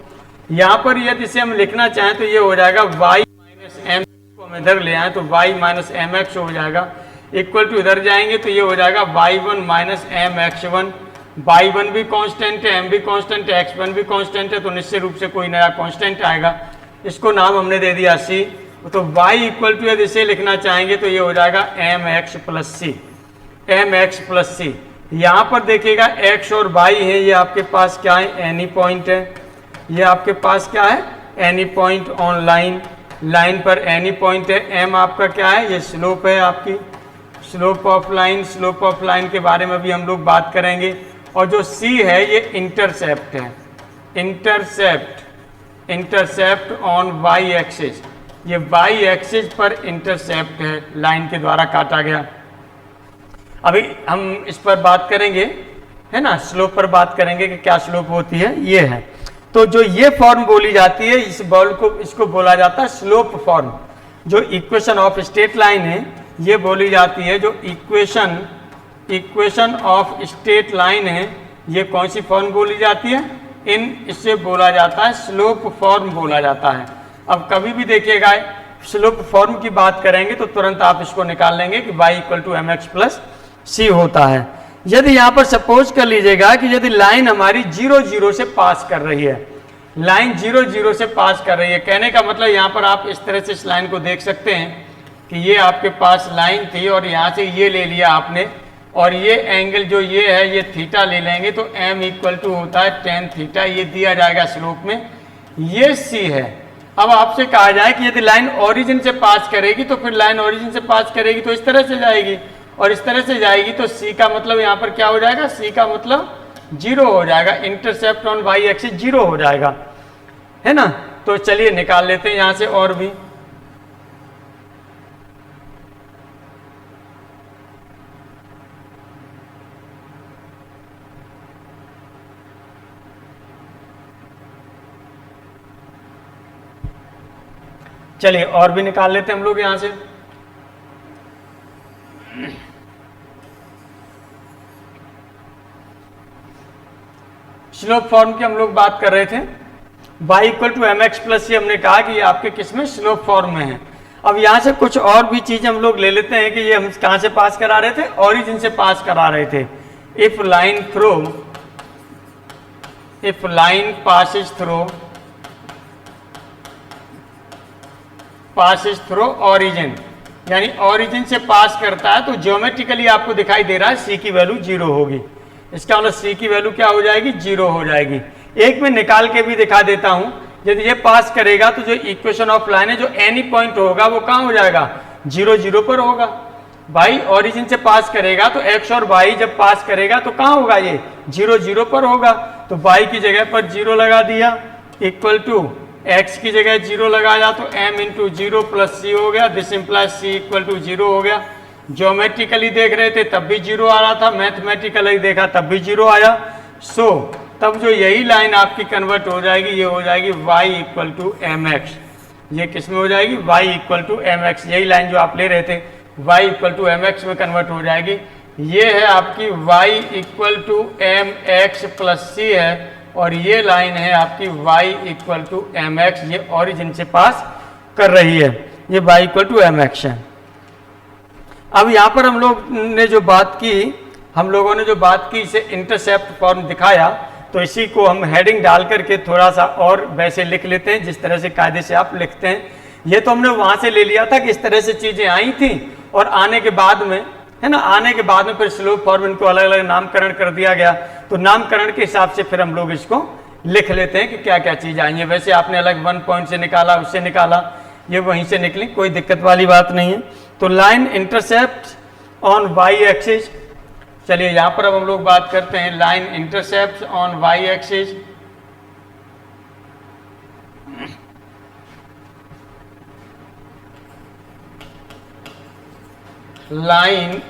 यहाँ पर यदि इसे हम लिखना चाहें तो ये हो जाएगा y माइनस m को हम इधर ले आए तो y माइनस mx हो जाएगा, इक्वल टू इधर जाएंगे तो ये हो जाएगा y1 माइनस mx1। y1 भी कांस्टेंट है, m भी कांस्टेंट है, x1 भी कांस्टेंट है, तो निश्चित रूप से कोई नया कांस्टेंट आएगा, इसको नाम हमने दे दिया c। तो y इक्वल टू यदि इसे लिखना चाहेंगे तो ये हो जाएगा mx प्लस c। यहाँ पर देखिएगा x और y है, ये आपके पास क्या है, एनी पॉइंट है, ये आपके पास क्या है, एनी पॉइंट ऑन लाइन पर एनी पॉइंट है। m आपका क्या है, ये स्लोप है आपकी, स्लोप ऑफ लाइन के बारे में भी हम लोग बात करेंगे। और जो c है ये इंटरसेप्ट है, इंटरसेप्ट ऑन y एक्सिस, ये y एक्सिस पर इंटरसेप्ट है, लाइन के द्वारा काटा गया। अभी हम इस पर बात करेंगे, है ना, स्लोप पर बात करेंगे कि क्या स्लोप होती है, ये है। तो जो ये फॉर्म बोली जाती है इस बॉल को, इसको बोला जाता है स्लोप फॉर्म। जो इक्वेशन ऑफ स्ट्रेट लाइन है ये बोली जाती है, जो इक्वेशन ऑफ स्ट्रेट लाइन है ये कौन सी फॉर्म बोली जाती है, इससे बोला जाता है स्लोप फॉर्म बोला जाता है। अब कभी भी देखिएगा स्लोप फॉर्म की बात करेंगे तो तुरंत आप इसको निकाल लेंगे कि y equal to mx plus c होता है। यदि यहाँ पर सपोज कर लीजिएगा कि यदि लाइन हमारी 0 0 से पास कर रही है, लाइन 0 0 से पास कर रही है, कहने का मतलब यहाँ पर आप इस तरह से इस लाइन को देख सकते हैं कि ये आपके पास लाइन थी और यहाँ से ये ले लिया आपने और ये एंगल जो ये है ये थीटा ले लेंगे तो m इक्वल टू होता है tan थीटा, ये दिया जाएगा स्लोप में, ये c है। अब आपसे कहा जाए कि यदि लाइन ओरिजिन से पास करेगी तो फिर लाइन ओरिजिन से पास करेगी तो इस तरह से जाएगी और इस तरह से जाएगी तो c का मतलब यहाँ पर क्या हो जाएगा, c का मतलब 0 हो जाएगा, इंटरसेप्ट ऑन y एक्सिस 0 हो जाएगा, है ना। तो चलिए निकाल लेते हैं यहाँ से और भी। चलिए और भी निकाल लेते हैं हम लोग यहाँ से। स्लोप फॉर्म की हम लोग बात कर रहे थे, y equal to mx plus c हमने कहा कि ये आपके किस में, स्लोप फॉर्म में है। अब यहाँ से कुछ और भी चीज हम लोग ले लेते हैं कि ये हम कहाँ से पास करा रहे थे, ओरिजिन से पास करा रहे थे। If line passes through passes through origin, यानी ऑरिजिन से पास करता है तो ज्योमेट्रिकली आपको दिखाई दे रहा है सी की वैल्यू 0 होगी। इसका मतलब सी की वैल्यू क्या हो जाएगी? 0 हो जाएगी। एक में निकाल के भी दिखा देता हूं, यदि ये पास करेगा तो जो इक्वेशन ऑफ लाइन है, जो एनी पॉइंट होगा वो कहां हो जाएगा? 0 0 पर होगा। भाई ऑरिजिन से पास करेगा तो x और y जब पास करेगा तो कहां होगा? ये 0 0 पर होगा। तो y की जगह पर 0 लगा दिया, इक्वल टू x की जगह 0 लगाया तो m इंटू 0 प्लस c हो गया। This implies c equal to 0 हो गया। ज्योमेट्रिकली देख रहे थे तब भी 0 आ रहा था, मैथमेटिकली देखा तब भी 0 आया। सो तब जो यही लाइन आपकी कन्वर्ट हो जाएगी, ये हो जाएगी y equal to M X. ये किस में हो जाएगी? y equal to M X. यही लाइन जो आप ले रहे थे y equal to M X में कन्वर्ट हो जाएगी। ये है आपकी y equal to M X plus C है, और ये लाइन है आपकी y equal to M X. ये ऑरिजिन से पास कर रही है, ये y equal to M X है। अब यहाँ पर हम लोग ने जो बात की, हम लोगों ने जो बात की, इसे इंटरसेप्ट फॉर्म दिखाया, तो इसी को हम हेडिंग डाल करके थोड़ा सा और वैसे लिख लेते हैं जिस तरह से कायदे से आप लिखते हैं। ये तो हमने वहां से ले लिया था कि इस तरह से चीजें आई थी, और आने के बाद में, है ना, आने के बाद में फिर स्लोप फॉर्म इनको अलग अलग नामकरण कर दिया गया। तो नामकरण के हिसाब से फिर हम लोग इसको लिख लेते हैं कि क्या क्या चीज आई है। वैसे आपने अलग 1 पॉइंट से निकाला, उससे निकाला, ये वहीं से निकली, कोई दिक्कत वाली बात नहीं है। तो line intercept on y axis, चलिए यहां पर अब हम लोग बात करते हैं line intercept on y axis. Line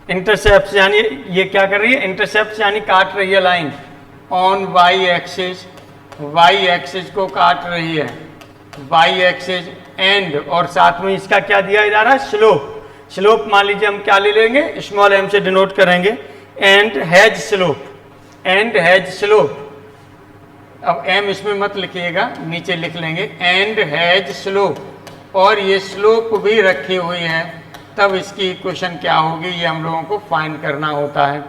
intercept यानी ये क्या कर रही है? इंटरसेप्ट यानी काट रही है line on y axis, y axis को काट रही है, वाई एक्सिस एंड, और साथ में इसका क्या दिया जा रहा है? स्लोप। स्लोप मान लीजिए हम क्या ले लेंगे? स्मॉल एम से डिनोट करेंगे, and has slope, and has slope. अब एम इसमें मत लिखिएगा, नीचे लिख लेंगे एंड हैज स्लोप, और ये स्लोप भी रखी हुई है, तब इसकी इक्वेशन क्या होगी? ये हम लोगों को फाइंड करना होता है,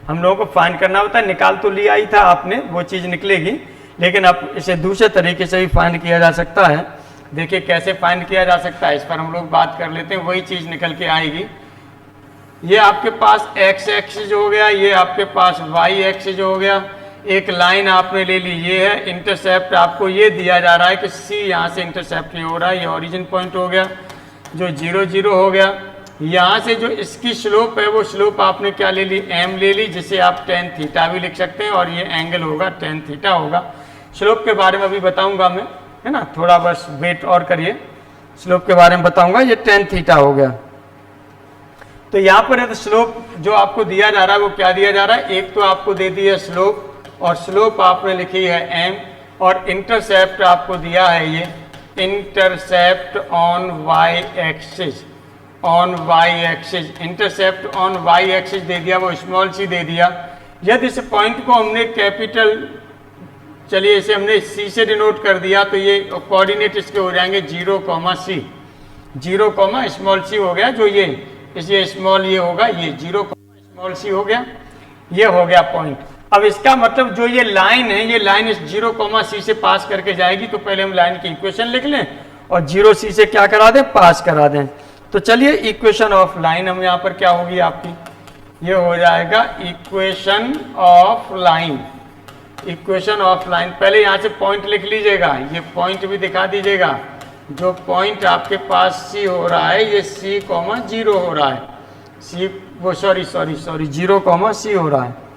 हम लोगों को फाइंड करना होता है। निकाल तो लिया ही था आपने, वो चीज़ निकलेगी, लेकिन अब इसे दूसरे तरीके से भी फाइंड किया जा सकता है। देखिए कैसे फाइंड किया जा सकता है, इस पर हम लोग बात कर लेते हैं, वही चीज़ निकल के आएगी। ये आपके पास x एक्सिस हो गया, ये आपके पास y एक्सिस हो गया। एक लाइन आपने ले ली, ये है इंटरसेप्ट, आपको ये दिया जा रहा है कि c यहाँ से इंटरसेप्ट हो रहा है, ये ओरिजिन पॉइंट हो गया जो 0 0 हो गया। यहाँ से जो इसकी स्लोप है वो स्लोप आपने क्या ले ली? m ले ली, जिसे आप tan थीटा भी लिख सकते हैं, और ये एंगल होगा tan थीटा होगा। स्लोप के बारे में अभी बताऊंगा मैं, है ना, थोड़ा बस वेट और करिए, स्लोप के बारे में बताऊंगा। ये tan थीटा हो गया। तो यहाँ पर है तो स्लोप जो आपको दिया जा रहा है वो क्या दिया जा रहा है? एक तो आपको दे दी है स्लोप, और स्लोप आपने लिखी है m, और इंटरसेप्ट आपको दिया है ये intercept on y axis, on y axis, intercept on y axis दे दिया, वो स्मॉल सी दे दिया। यदि इस पॉइंट को हमने कैपिटल, चलिए इसे हमने c से डिनोट कर दिया, तो ये कोऑर्डिनेट इसके हो जाएंगे 0, c, 0, स्मॉल c हो गया, जो ये स्मॉल ये होगा, ये 0, स्मॉल c हो गया, ये हो गया पॉइंट। अब इसका मतलब जो ये लाइन है, ये लाइन इस 0, c से पास करके जाएगी, तो पहले हम लाइन की इक्वेशन लिख लें और 0 c से क्या करा दें? पास करा दें। तो चलिए इक्वेशन ऑफ लाइन हम यहाँ पर क्या होगी आपकी? ये हो जाएगा equation of line, equation of line. पहले यहाँ से पॉइंट लिख लीजिएगा, ये पॉइंट भी दिखा दीजिएगा। जो पॉइंट आपके पास c हो रहा है, ये c, 0 हो रहा है, c वो सॉरी 0, c हो रहा है।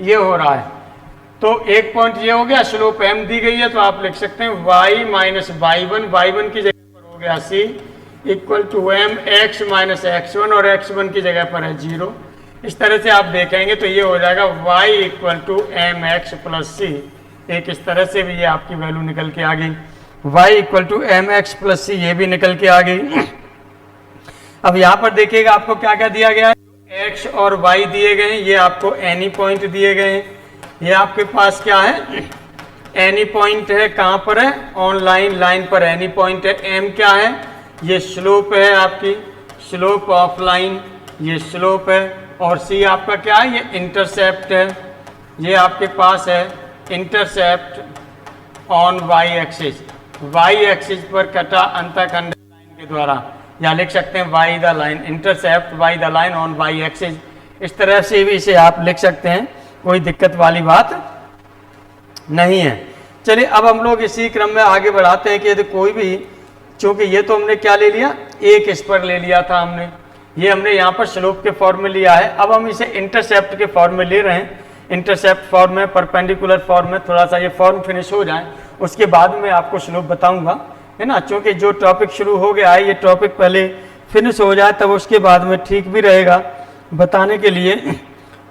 ये हो रहा है, तो एक पॉइंट ये हो गया, स्लोप m दी गई है, तो आप लिख सकते हैं y माइनस y1 की जगह पर हो गया c equal to m x minus x1, और x1 की जगह पर है 0। इस तरह से आप देखेंगे तो ये हो जाएगा y equal to M X plus C. एक इस तरह से भी ये आपकी वैल्यू निकल के आ गई, y equal to M X plus C, ये भी निकल के आ गई। अब यहाँ पर देखिएगा आपको क्या क्या दिया गया है, x और y दिए गए हैं, ये आपको एनी पॉइंट दिए गए हैं। ये आपके पास क्या है? एनी पॉइंट है, कहाँ पर है? ऑनलाइन लाइन पर एनी पॉइंट है। m क्या है? ये स्लोप है आपकी, स्लोप ऑफ लाइन। ये स्लोप है, और सी आपका क्या है, ये इंटरसेप्ट है। ये आपके पास है intercept on y axis, y axis पर कटा अंतःखंड लाइन के द्वारा, या लिख सकते हैं by the line, intercept by the line on y axis. इस तरह से भी इसे आप लिख सकते हैं, कोई दिक्कत वाली बात नहीं है। चलिए अब हम लोग इसी क्रम में आगे बढ़ाते हैं कि यदि कोई भी, चूंकि ये तो हमने क्या ले लिया, एक इस पर ले लिया था हमने, ये हमने यहाँ पर स्लोप के फॉर्म में लिया है। अब हम इसे इंटरसेप्ट के फॉर्म में ले रहे हैं। इंटरसेप्ट फॉर्म में, परपेंडिकुलर फॉर्म में, थोड़ा सा ये फॉर्म फिनिश हो जाए उसके बाद में आपको स्लोप बताऊंगा, है ना। चूंकि जो टॉपिक शुरू हो गया है, ये टॉपिक पहले फिनिश हो जाए तब उसके बाद में ठीक भी रहेगा बताने के लिए,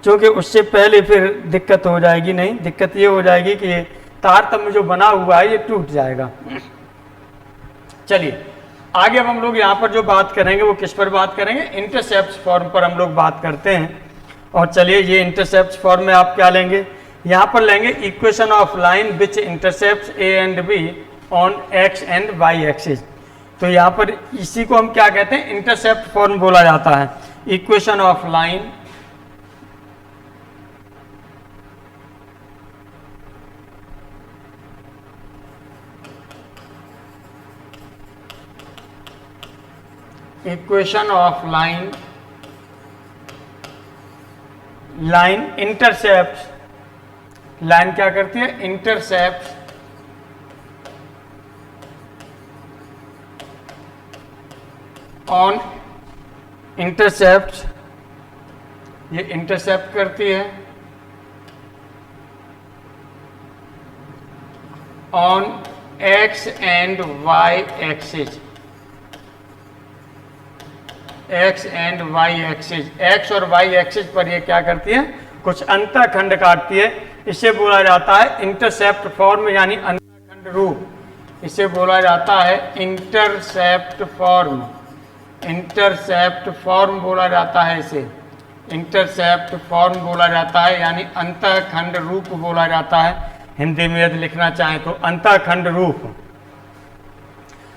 क्योंकि उससे पहले फिर दिक्कत हो जाएगी। नहीं, दिक्कत ये हो जाएगी कि ये तारतम्य जो बना हुआ है ये टूट जाएगा। चलिए आगे अब हम लोग यहाँ पर जो बात करेंगे वो किस पर बात करेंगे, इंटरसेप्ट फॉर्म पर हम लोग बात करते हैं। और चलिए ये इंटरसेप्ट फॉर्म में आप क्या लेंगे, यहाँ पर लेंगे equation of line which intercept a and b on x and y axis. तो यहाँ पर इसी को हम क्या कहते हैं, इंटरसेप्ट फॉर्म बोला जाता है। Equation of line equation of line, line intercept, line क्या करती है, इंटरसेप्ट ऑन, इंटरसेप्ट, ये इंटरसेप्ट करती है on x and y axis, x and y axis, x और वाई एक्सिस पर ये क्या करती है, कुछ अंतःखंड काटती है। इसे बोला जाता है इंटरसेप्ट फॉर्म, यानी अंतःखंड रूप। इसे बोला जाता है इंटरसेप्ट फॉर्म, इंटरसेप्ट फॉर्म बोला जाता है इसे, इंटरसेप्ट फॉर्म बोला जाता है, यानी अंतःखंड रूप बोला जाता है। हिंदी में यदि लिखना चाहें तो अंतःखंड रूप।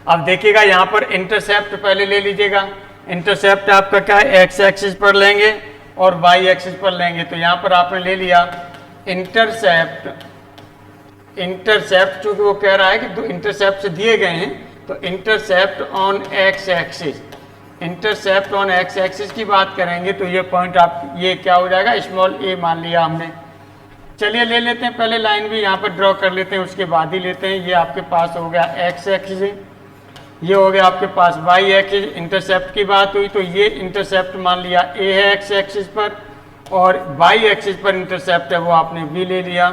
अब देखिएगा यहाँ पर इंटरसेप्ट पहले ले लीजिएगा। इंटरसेप्ट आपका क्या है, एक्स एक्सिस पर लेंगे और वाई एक्सिस पर लेंगे। तो यहाँ पर आपने ले लिया इंटरसेप्ट, इंटरसेप्ट चूंकि वो कह रहा है कि दो इंटरसेप्ट दिए गए हैं, तो intercept on x axis, intercept on x axis की बात करेंगे तो ये पॉइंट आप, ये क्या हो जाएगा, स्मॉल ए मान लिया हमने। चलिए ले लेते हैं, पहले लाइन भी यहाँ पर ड्रॉ कर लेते हैं, उसके बाद ही लेते हैं। ये आपके पास हो गया एक्स एक्सिस, ये हो गया आपके पास वाई एक्सिस। इंटरसेप्ट की बात हुई तो ये इंटरसेप्ट मान लिया ए है एक्स एक्सिस पर, और वाई एक्सिस पर इंटरसेप्ट है वो आपने बी ले लिया।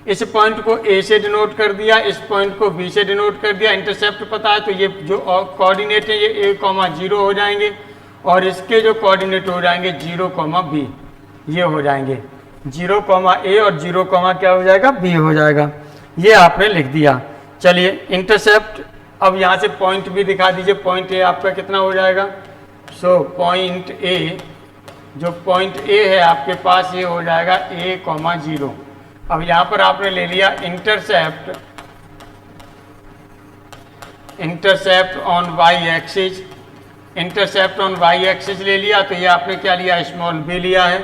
इस पॉइंट को ए से डिनोट कर दिया, इस पॉइंट को बी से डिनोट कर दिया। इंटरसेप्ट पता है तो ये जो कोऑर्डिनेट है ये a, 0 हो जाएंगे, और इसके जो कोऑर्डिनेट हो जाएंगे 0, b, ये हो जाएंगे 0, a और 0, क्या हो जाएगा, b हो जाएगा। ये आपने लिख दिया। चलिए इंटरसेप्ट, अब यहाँ से पॉइंट भी दिखा दीजिए। पॉइंट ए आपका कितना हो जाएगा, सो पॉइंट ए, जो पॉइंट ए है आपके पास ये हो जाएगा a, 0। अब यहाँ पर आपने ले लिया intercept, intercept on y axis, intercept on y axis ले लिया तो ये आपने क्या लिया, स्मॉल बी लिया है।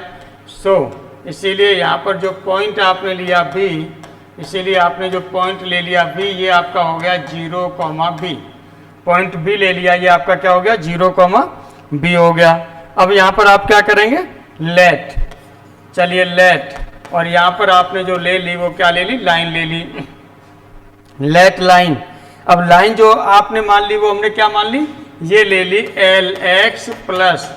सो इसीलिए यहाँ पर जो पॉइंट आपने लिया बी, इसीलिए आपने जो पॉइंट ले लिया बी, ये आपका हो गया 0, b। पॉइंट बी ले लिया, ये आपका क्या हो गया, 0, b हो गया। अब यहाँ पर आप क्या करेंगे, लेट, चलिए लेट, और यहाँ पर आपने जो ले ली वो क्या ले ली, लाइन ले ली, लेट लाइन। अब लाइन जो आपने मान ली वो हमने क्या मान ली, ये ले ली L X plus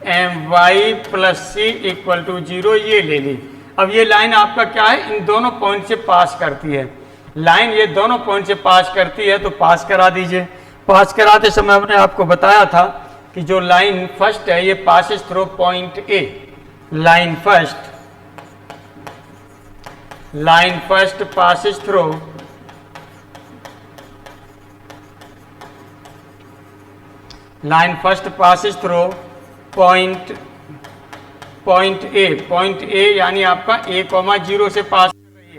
M Y plus C equal to 0, ये ले ली। अब ये लाइन आपका क्या है, इन दोनों पॉइंट से पास करती है। लाइन ये दोनों पॉइंट से पास करती है तो पास करा दीजिए। पास कराते समय हमने आपको बताया था कि जो लाइन फर्स्ट है ये passes through point A, line first, line first passes through line first passes through point A, point A यानी आपका a, 0 से पास कर रही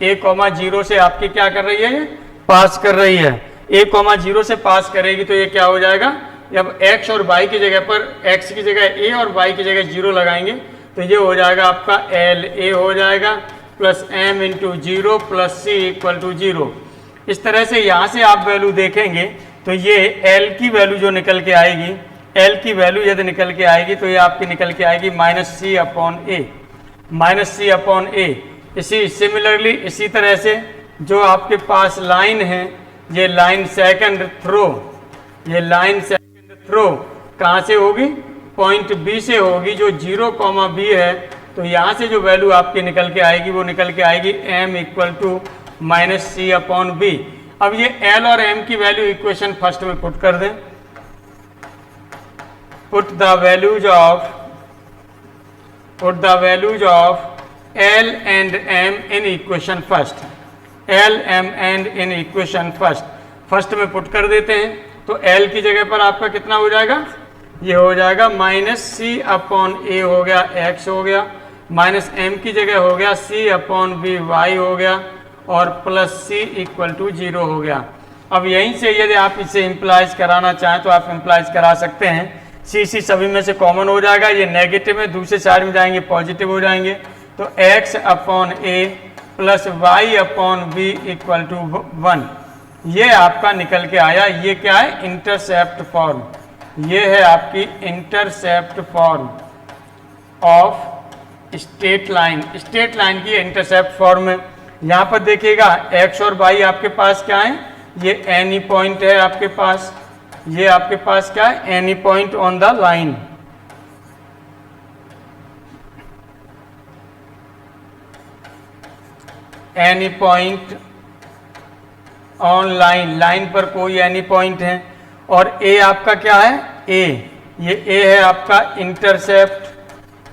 है, a, 0 से आपकी क्या कर रही है, पास कर रही है। a, 0 से पास करेगी तो ये क्या हो जाएगा, जब x और y की जगह पर x की जगह a और y की जगह 0 लगाएंगे तो ये हो जाएगा आपका एल ए हो जाएगा plus m into 0 plus c equal to 0। इस तरह से यहाँ से आप वैल्यू देखेंगे तो ये l की वैल्यू जो निकल के आएगी, l की वैल्यू यदि निकल के आएगी तो ये आपकी निकल के आएगी माइनस सी अपॉन ए। इसी सिमिलरली इसी तरह से जो आपके पास लाइन है, ये लाइन सेकंड थ्रो, ये लाइन सेकंड थ्रो कहाँ से होगी, पॉइंट बी से होगी जो 0, बी है। तो यहाँ से जो वैल्यू आपकी निकल के आएगी वो निकल के आएगी m equal to minus c upon b. अब ये l और m की वैल्यू इक्वेशन फर्स्ट में पुट कर दें। Put the values of L and M in equation first. L, M and in equation first में पुट कर देते हैं तो L की जगह पर आपका कितना हो जाएगा, ये हो जाएगा माइनस सी अपॉन ए हो गया, x हो गया, माइनस m की जगह हो गया c अपॉन बी y हो गया और प्लस c इक्वल टू 0 हो गया। अब यहीं से यदि आप इसे इम्प्लाइज कराना चाहें तो आप इम्प्लाइज करा सकते हैं। c सभी में से कॉमन हो जाएगा, ये नेगेटिव है, दूसरे साइड में जाएंगे पॉजिटिव हो जाएंगे तो x upon a plus y upon b equal to 1, ये आपका निकल के आया। ये क्या है, इंटरसेप्ट फॉर्म, ये है आपकी intercept form of straight line. Straight line की इंटरसेप्ट फॉर्म है। यहाँ पर देखिएगा x और y आपके पास क्या है, ये एनी पॉइंट है आपके पास, ये आपके पास क्या है, any point on the line. Any point on line, line पर कोई एनी पॉइंट है। और ए आपका क्या है, ए, ये ए है आपका इंटरसेप्ट,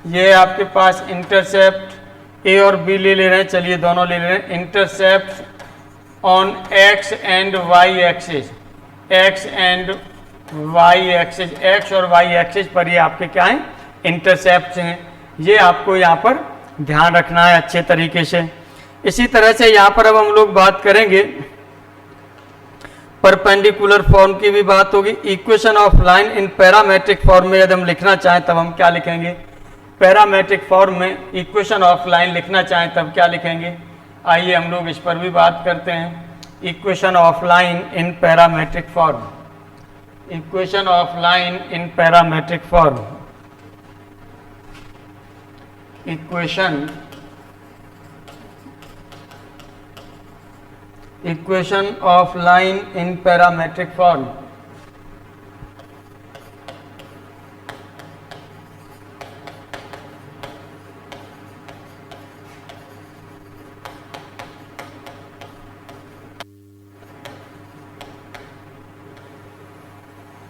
ये आपके पास इंटरसेप्ट ए और बी ले रहे हैं, चलिए दोनों ले रहे हैं। Intercept on x and y axis, x and y axis, x और वाई एक्सिस पर ये आपके क्या हैं, इंटरसेप्ट हैं। ये आपको यहाँ पर ध्यान रखना है अच्छे तरीके से। इसी तरह से यहाँ पर अब हम लोग बात करेंगे परपेंडिकुलर फॉर्म की भी बात होगी। Equation of line in parametric form में यदि हम लिखना चाहें तब हम क्या लिखेंगे, पैरामेट्रिक फॉर्म में इक्वेशन ऑफ लाइन लिखना चाहें तब क्या लिखेंगे। आइए हम लोग इस पर भी बात करते हैं। Equation of line in parametric form, equation of line in parametric form, equation of line in parametric form.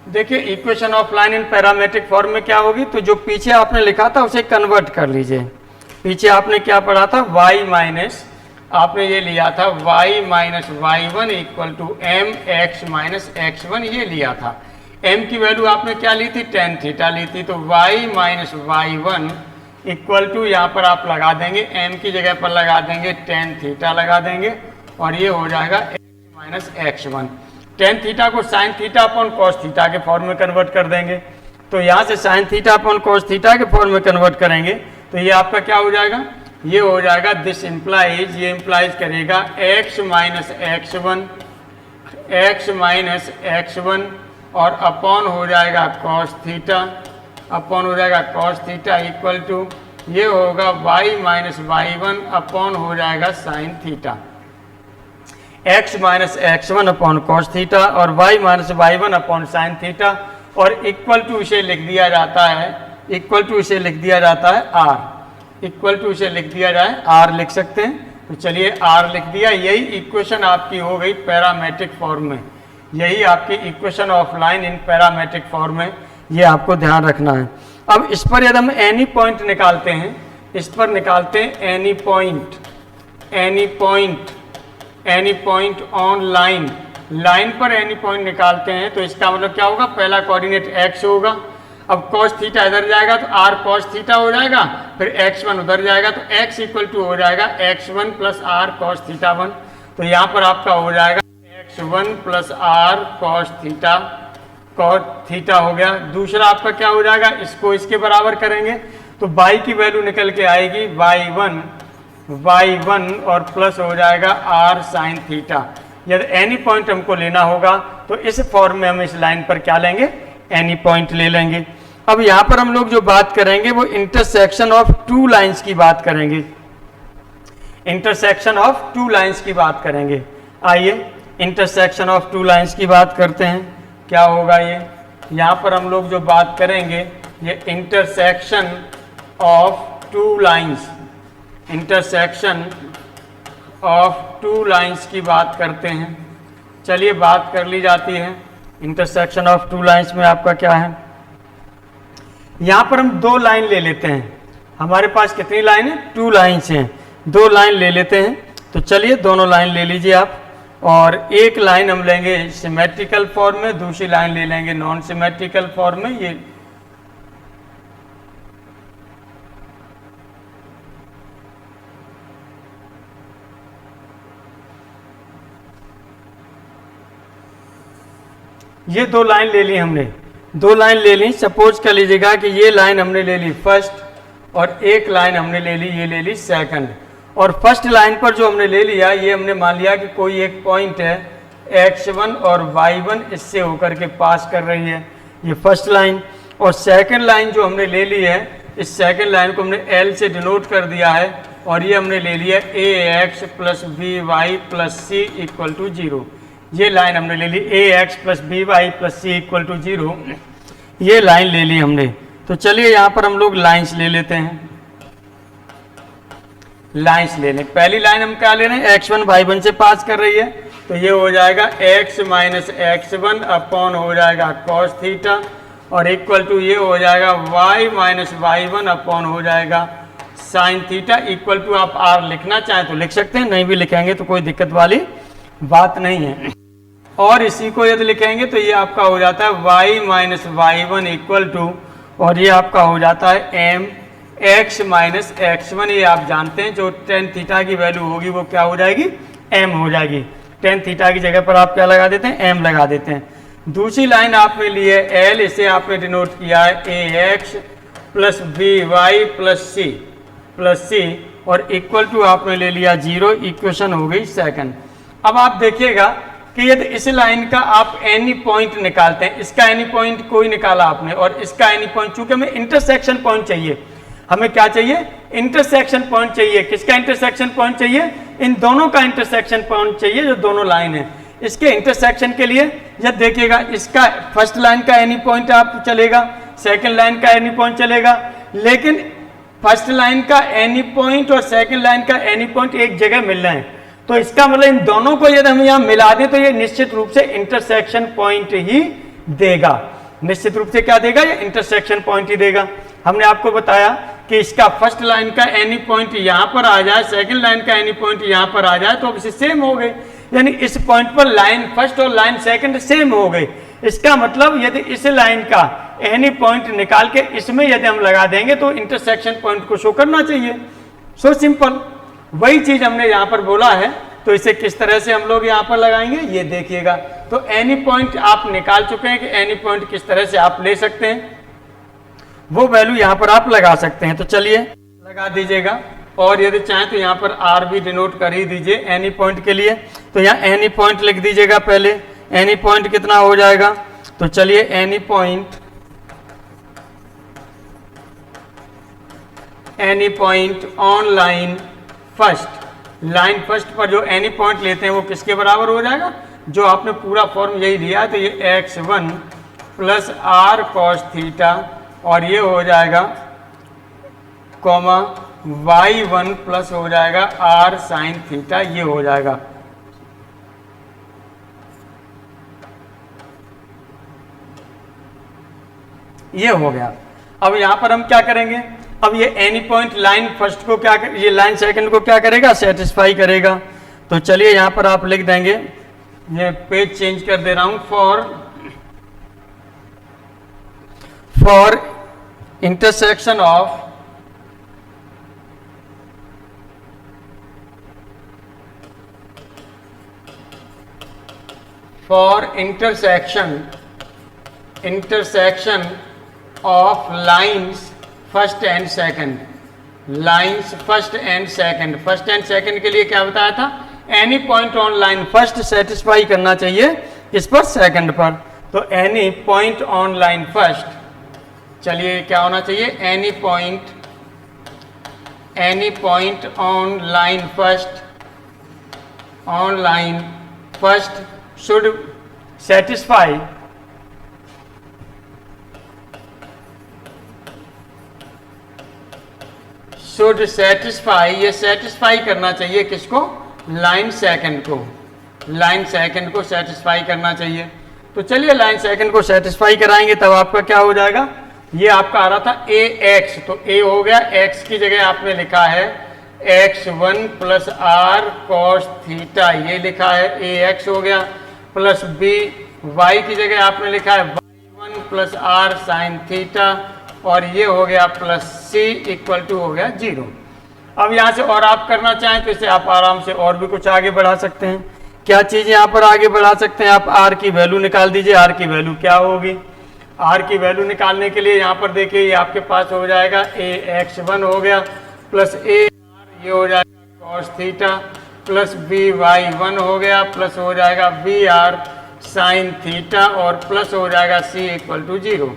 देखिए equation of line in parametric form में क्या होगी, तो जो पीछे आपने लिखा था उसे कन्वर्ट कर लीजिए। पीछे आपने क्या पढ़ा था, y माइनस, आपने ये लिया था y minus y1 equal to M x minus x1, ये लिया था। m की वैल्यू आपने क्या ली थी, tan थीटा ली थी। तो y minus y1 equal to यहाँ पर आप लगा देंगे, m की जगह पर लगा देंगे tan थीटा लगा देंगे और ये हो जाएगा x minus x1। tan theta को sin theta upon cos theta के फॉर्म में कन्वर्ट कर देंगे। तो यहाँ से sin theta upon cos theta के फॉर्म में कन्वर्ट करेंगे तो ये आपका क्या हो जाएगा, ये हो जाएगा दिस इम्प्लाइज, ये इम्प्लाइज करेगा x माइनस x1 और अपॉन हो जाएगा cos थीटा, अपॉन हो जाएगा cos थीटा इक्वल टू ये होगा y माइनस y1 अपॉन हो जाएगा sin theta. x minus x1 upon cos theta और y minus y1 upon sin theta और इक्वल टू इसे लिख दिया जाता है, इक्वल टू इसे लिख दिया जाता है r, इक्वल टू इसे लिख दिया जाए r लिख सकते हैं। तो चलिए r लिख दिया। यही इक्वेशन आपकी हो गई पैरामेट्रिक फॉर्म में, यही आपकी equation of line in parametric form में, ये आपको ध्यान रखना है। अब इस पर यदि हम एनी पॉइंट निकालते हैं, इस पर निकालते हैं any point, any point, any point on line, line पर एनी पॉइंट निकालते हैं तो इसका मतलब क्या होगा, पहला कोऑर्डिनेट x होगा। अब cos थीटा इधर जाएगा तो r cos थीटा हो जाएगा, फिर x1 उधर जाएगा तो x इक्वल टू हो जाएगा x1 plus r cos theta 1। तो यहाँ पर आपका हो जाएगा x1 plus r cos cos theta हो गया। दूसरा आपका क्या हो जाएगा, इसको इसके बराबर करेंगे तो y की वैल्यू निकल के आएगी y1 और प्लस हो जाएगा r साइन थीटा। यदि एनी पॉइंट हमको लेना होगा तो इस फॉर्म में हम इस लाइन पर क्या लेंगे, एनी पॉइंट ले लेंगे। अब यहां पर हम लोग जो बात करेंगे वो इंटरसेक्शन ऑफ टू लाइंस की बात करेंगे, इंटरसेक्शन ऑफ टू लाइंस की बात करेंगे। आइए इंटरसेक्शन ऑफ टू लाइंस की बात करते हैं। क्या होगा ये, यहाँ पर हम लोग जो बात करेंगे ये intersection of two lines, intersection of two lines की बात करते हैं। चलिए बात कर ली जाती है। इंटरसेक्शन ऑफ टू लाइंस में आपका क्या है, यहाँ पर हम दो लाइन ले लेते हैं। हमारे पास कितनी लाइन है, टू लाइंस हैं, दो लाइन ले लेते हैं। तो चलिए दोनों लाइन ले लीजिए आप, और एक लाइन हम लेंगे सिमेट्रिकल फॉर्म में, दूसरी लाइन ले लेंगे नॉन सिमेट्रिकल फॉर्म में। ये दो लाइन ले ली हमने, दो लाइन ले ली। सपोज कर लीजिएगा कि ये लाइन हमने ले ली फर्स्ट और एक लाइन हमने ले ली, ये ले ली सेकंड। और फर्स्ट लाइन पर जो हमने ले लिया ये हमने मान लिया कि कोई एक पॉइंट है x1 और y1 इससे होकर के पास कर रही है, ये फर्स्ट लाइन। और सेकंड लाइन जो हमने ले ली है, इस सेकंड लाइन को हमने L से डिनोट कर दिया है और ये हमने ले लिया ax plus by plus c equal to 0। ये लाइन हमने ले ली ax plus by plus c equal to 0, ये लाइन ले ली हमने। तो चलिए यहाँ पर हम लोग लाइन्स ले लेते हैं, लाइन्स ले लें। पहली लाइन हम क्या ले रहे हैं, x1 y1 से पास कर रही है, तो ये हो जाएगा x माइनस x1 अपॉन हो जाएगा cos थीटा और इक्वल टू ये हो जाएगा y माइनस y1 अपॉन हो जाएगा साइन थीटा इक्वल टू, आप r लिखना चाहें तो लिख सकते हैं, नहीं भी लिखेंगे तो कोई दिक्कत वाली बात नहीं है। और इसी को यदि लिखेंगे तो ये आपका हो जाता है y minus y1 equal to, और ये आपका हो जाता है m x माइनस x1। ये आप जानते हैं जो टेन थीटा की वैल्यू होगी वो क्या हो जाएगी, m हो जाएगी। टेन थीटा की जगह पर आप क्या लगा देते हैं, m लगा देते हैं। दूसरी लाइन आपने ली है l, इसे आपने डिनोट किया है ax plus by plus c और इक्वल टू आपने ले लिया 0। इक्वेशन हो गई सेकंड। अब आप देखिएगा कि यदि इस लाइन का आप एनी पॉइंट निकालते हैं, इसका एनी पॉइंट कोई निकाला आपने और इसका एनी पॉइंट, चूंकि हमें इंटरसेक्शन पॉइंट चाहिए, हमें क्या चाहिए, इंटरसेक्शन पॉइंट चाहिए। किसका इंटरसेक्शन पॉइंट चाहिए, इन दोनों का इंटरसेक्शन पॉइंट चाहिए जो दोनों लाइन है। इसके इंटरसेक्शन के लिए जब देखिएगा इसका फर्स्ट लाइन का एनी पॉइंट आप चलेगा, सेकंड लाइन का एनी पॉइंट चलेगा, लेकिन फर्स्ट लाइन का एनी पॉइंट और सेकंड लाइन का एनी पॉइंट एक जगह मिल रहे हैं। तो इसका मतलब इन दोनों को यदि हम यहाँ मिला दें तो ये निश्चित रूप से इंटरसेक्शन पॉइंट ही देगा। निश्चित रूप से क्या देगा, ये इंटरसेक्शन पॉइंट ही देगा। हमने आपको बताया कि इसका फर्स्ट लाइन का एनी पॉइंट यहाँ पर आ जाए, सेकंड लाइन का एनी पॉइंट यहाँ पर आ जाए तो अब इसे सेम हो गए, यानी इस पॉइंट पर लाइन फर्स्ट और लाइन सेकंड सेम हो गई। इसका मतलब यदि इस लाइन का एनी पॉइंट निकाल के इसमें यदि हम लगा देंगे तो इंटरसेक्शन पॉइंट को शो करना चाहिए। सो सिंपल, वही चीज हमने यहाँ पर बोला है। तो इसे किस तरह से हम लोग यहाँ पर लगाएंगे ये देखिएगा। तो एनी पॉइंट आप निकाल चुके हैं कि एनी पॉइंट किस तरह से आप ले सकते हैं, वो वैल्यू यहाँ पर आप लगा सकते हैं। तो चलिए लगा दीजिएगा, और यदि चाहें तो यहाँ पर आर भी डिनोट कर ही दीजिए एनी पॉइंट के लिए। तो यहाँ एनी पॉइंट लिख दीजिएगा पहले। एनी पॉइंट कितना हो जाएगा, तो चलिए any point on line first, line first पर जो एनी पॉइंट लेते हैं वो किसके बराबर हो जाएगा, जो आपने पूरा फॉर्म यही लिया है। तो ये x1 plus are cos theta और ये हो जाएगा कॉमा y1 प्लस हो जाएगा r साइन थीटा, ये हो जाएगा। ये हो गया। अब यहां पर हम क्या करेंगे, अब ये एनी पॉइंट लाइन फर्स्ट को क्या कर, ये लाइन सेकंड को क्या करेगा, सेटिस्फाई करेगा। तो चलिए यहां पर आप लिख देंगे, ये पेज चेंज कर दे रहा हूं, for intersection of intersection of lines first and second, lines first and second. First and second के लिए क्या बताया था, any point on line first satisfy करना चाहिए किस पर, सेकंड पर। तो any point on line first, चलिए क्या होना चाहिए, any point on line first should satisfy ये सेटिस्फाई करना चाहिए किसको, लाइन सेकंड को सेटिस्फाई करना चाहिए। तो चलिए लाइन सेकंड को सेटिस्फाई कराएंगे, तब आपका क्या हो जाएगा, ये आपका आ रहा था ए एक्स, तो ए हो गया, एक्स की जगह आपने लिखा है x1 plus are cos theta, ये लिखा है ए एक्स हो गया, प्लस बी वाई की जगह आपने लिखा है y1 plus are sine theta, और ये हो गया प्लस सी इक्वल टू हो गया 0। अब यहाँ से और आप करना चाहें तो इसे आप आराम से और भी कुछ आगे बढ़ा सकते हैं। क्या चीज़ यहाँ पर आगे बढ़ा सकते हैं, आप आर की वैल्यू निकाल दीजिए। आर की वैल्यू क्या होगी, आर की वैल्यू निकालने के लिए यहाँ पर देखिए ये आपके पास हो जाएगा ए x1 हो गया प्लस ए आर, ये हो जाएगा cos theta, plus B y1 हो गया, प्लस हो जाएगा बी आर साइन थीटा, और प्लस हो जाएगा सी इक्वल टू 0।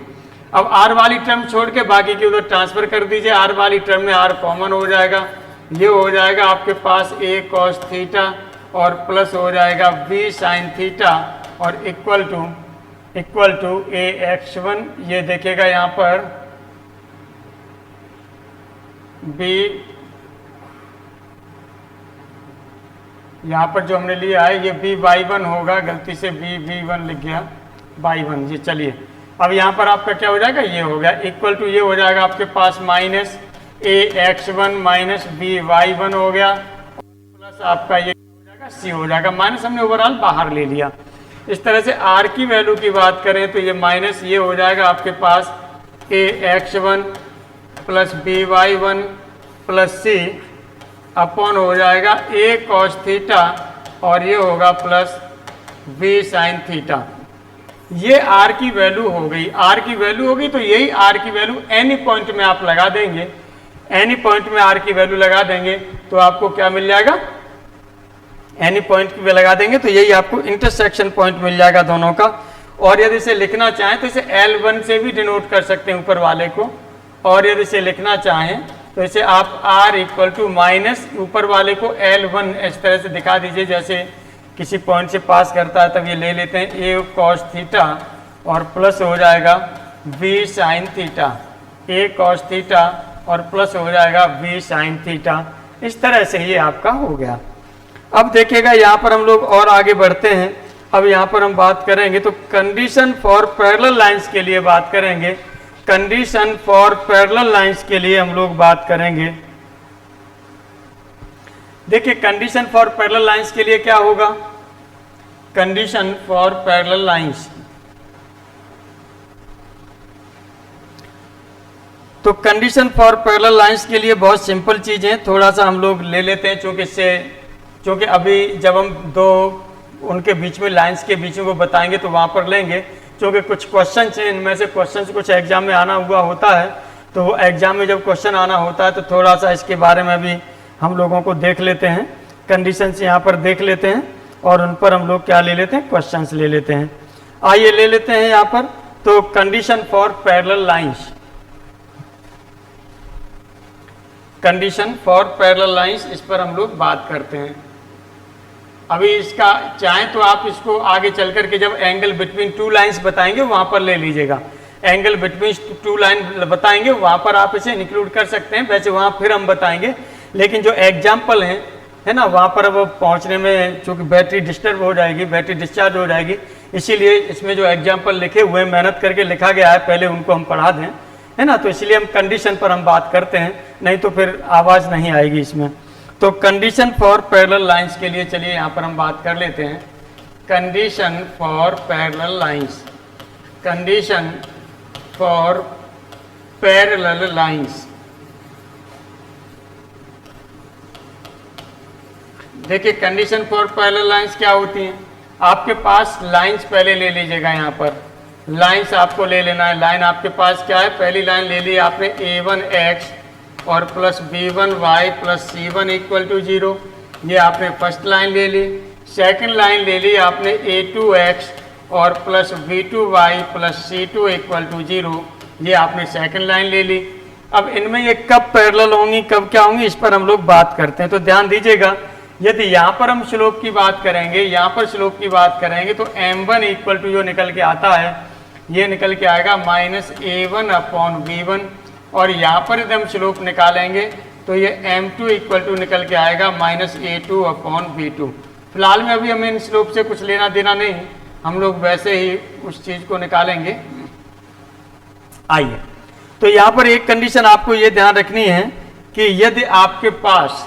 अब आर वाली टर्म छोड़ के बाकी की उधर ट्रांसफर कर दीजिए। आर वाली टर्म में आर कॉमन हो जाएगा, ये हो जाएगा आपके पास ए कॉस थीटा और प्लस हो जाएगा बी साइन थीटा और इक्वल टू ए x1, ये देखिएगा यहाँ पर बी, यहाँ पर जो हमने लिया है ये बी y1 होगा, गलती से बी v1 लिख गया y1। ये चलिए अब यहाँ पर आपका क्या हो जाएगा, ये हो गया इक्वल टू, ये हो जाएगा आपके पास माइनस ए x1 माइनस बी y1 हो गया, प्लस आपका ये हो जाएगा सी हो जाएगा, माइनस हमने ओवरऑल बाहर ले लिया। इस तरह से आर की वैल्यू की बात करें तो ये माइनस ये हो जाएगा आपके पास A x1 plus B y1 plus C upon हो जाएगा ए कॉस थीटा, और ये होगा प्लस बी साइन थीटा। ये आर की वैल्यू हो गई, आर की वैल्यू होगी तो यही आर की वैल्यू एनी पॉइंट में आप लगा देंगे, एनी पॉइंट में आर की वैल्यू लगा देंगे तो आपको क्या मिल जाएगा, एनी पॉइंट पे लगा देंगे तो यही आपको इंटरसेक्शन पॉइंट मिल जाएगा दोनों का। और यदि इसे लिखना चाहें तो इसे L1 से भी डिनोट कर सकते हैं ऊपर वाले को, और यदि इसे लिखना चाहें तो इसे आप R इक्वल टू माइनस ऊपर वाले को L1 इस तरह से दिखा दीजिए, जैसे किसी पॉइंट से पास करता है तब ये ले लेते हैं ए कॉस थीटा और प्लस हो जाएगा बी साइन थीटा, ए कॉस थीटा और प्लस हो जाएगा बी साइन थीटा। इस तरह से ये आपका हो गया। अब देखिएगा यहाँ पर हम लोग और आगे बढ़ते हैं। अब यहाँ पर हम बात करेंगे तो कंडीशन फॉर पैरेलल लाइंस के लिए बात करेंगे। कंडीशन फॉर पैरेलल लाइंस के लिए हम लोग बात करेंगे। देखिए कंडीशन फॉर पैरेलल लाइंस के लिए क्या होगा, कंडीशन फॉर पैरेलल लाइंस, तो कंडीशन फॉर पैरेलल लाइंस के लिए बहुत सिंपल चीज़ है, थोड़ा सा हम लोग ले लेते हैं क्योंकि अभी जब हम दो उनके बीच में लाइंस के बीच में वो बताएंगे तो वहाँ पर लेंगे, क्योंकि कुछ क्वेश्चन हैं, इनमें से क्वेश्चन कुछ एग्जाम में आना हुआ होता है, तो वो एग्जाम में जब क्वेश्चन आना होता है तो थोड़ा सा इसके बारे में भी हम लोगों को देख लेते हैं, कंडीशंस यहाँ पर देख लेते हैं और उन पर हम लोग क्या ले लेते हैं, क्वेश्चंस ले लेते हैं। आइए ले लेते हैं यहाँ पर, तो condition for parallel lines, condition for parallel lines, इस पर हम लोग बात करते हैं। अभी इसका चाहें तो आप इसको आगे चल कर के जब एंगल बिटवीन टू लाइंस बताएंगे वहाँ पर ले लीजिएगा, एंगल बिटवीन टू लाइन बताएंगे वहाँ पर आप इसे इंक्लूड कर सकते हैं, वैसे वहाँ फिर हम बताएंगे, लेकिन जो एग्जाम्पल हैं है ना वहाँ पर वो पहुँचने में चूँकि बैटरी डिस्टर्ब हो जाएगी, बैटरी डिस्चार्ज हो जाएगी, इसीलिए इसमें जो एग्जाम्पल लिखे हुए मेहनत करके लिखा गया है पहले उनको हम पढ़ा दें, है ना, तो इसलिए हम कंडीशन पर हम बात करते हैं, नहीं तो फिर आवाज़ नहीं आएगी इसमें। तो कंडीशन फॉर पैरेलल लाइंस के लिए चलिए यहाँ पर हम बात कर लेते हैं। Condition for parallel lines, condition for parallel lines, देखिए कंडीशन फॉर पैरेलल लाइंस क्या होती हैं। आपके पास लाइंस पहले ले लीजिएगा यहाँ पर, लाइन्स आपको ले लेना है। लाइन आपके पास क्या है, पहली लाइन ले ली आपने a1x और plus b1y plus c1 equal to 0, ये आपने फर्स्ट लाइन ले ली। सेकंड लाइन ले ली आपने a2x और plus b2y plus c2 equal to 0, ये आपने सेकंड लाइन ले ली। अब इनमें ये कब पैरेलल होंगी, कब क्या होंगी, इस पर हम लोग बात करते हैं। तो ध्यान दीजिएगा, यदि यहाँ पर हम स्लोप की बात करेंगे, यहाँ पर स्लोप की बात करेंगे तो m1 इक्वल टू जो निकल के आता है ये निकल के आएगा -a1 अपॉन b1, और यहाँ पर यदि हम स्लोप निकालेंगे तो ये m2 इक्वल टू निकल के आएगा -a2 अपॉन b2। फिलहाल में अभी हमें इन स्लोप से कुछ लेना देना नहीं, हम लोग वैसे ही उस चीज़ को निकालेंगे। आइए, तो यहाँ पर एक कंडीशन आपको ये ध्यान रखनी है कि यदि आपके पास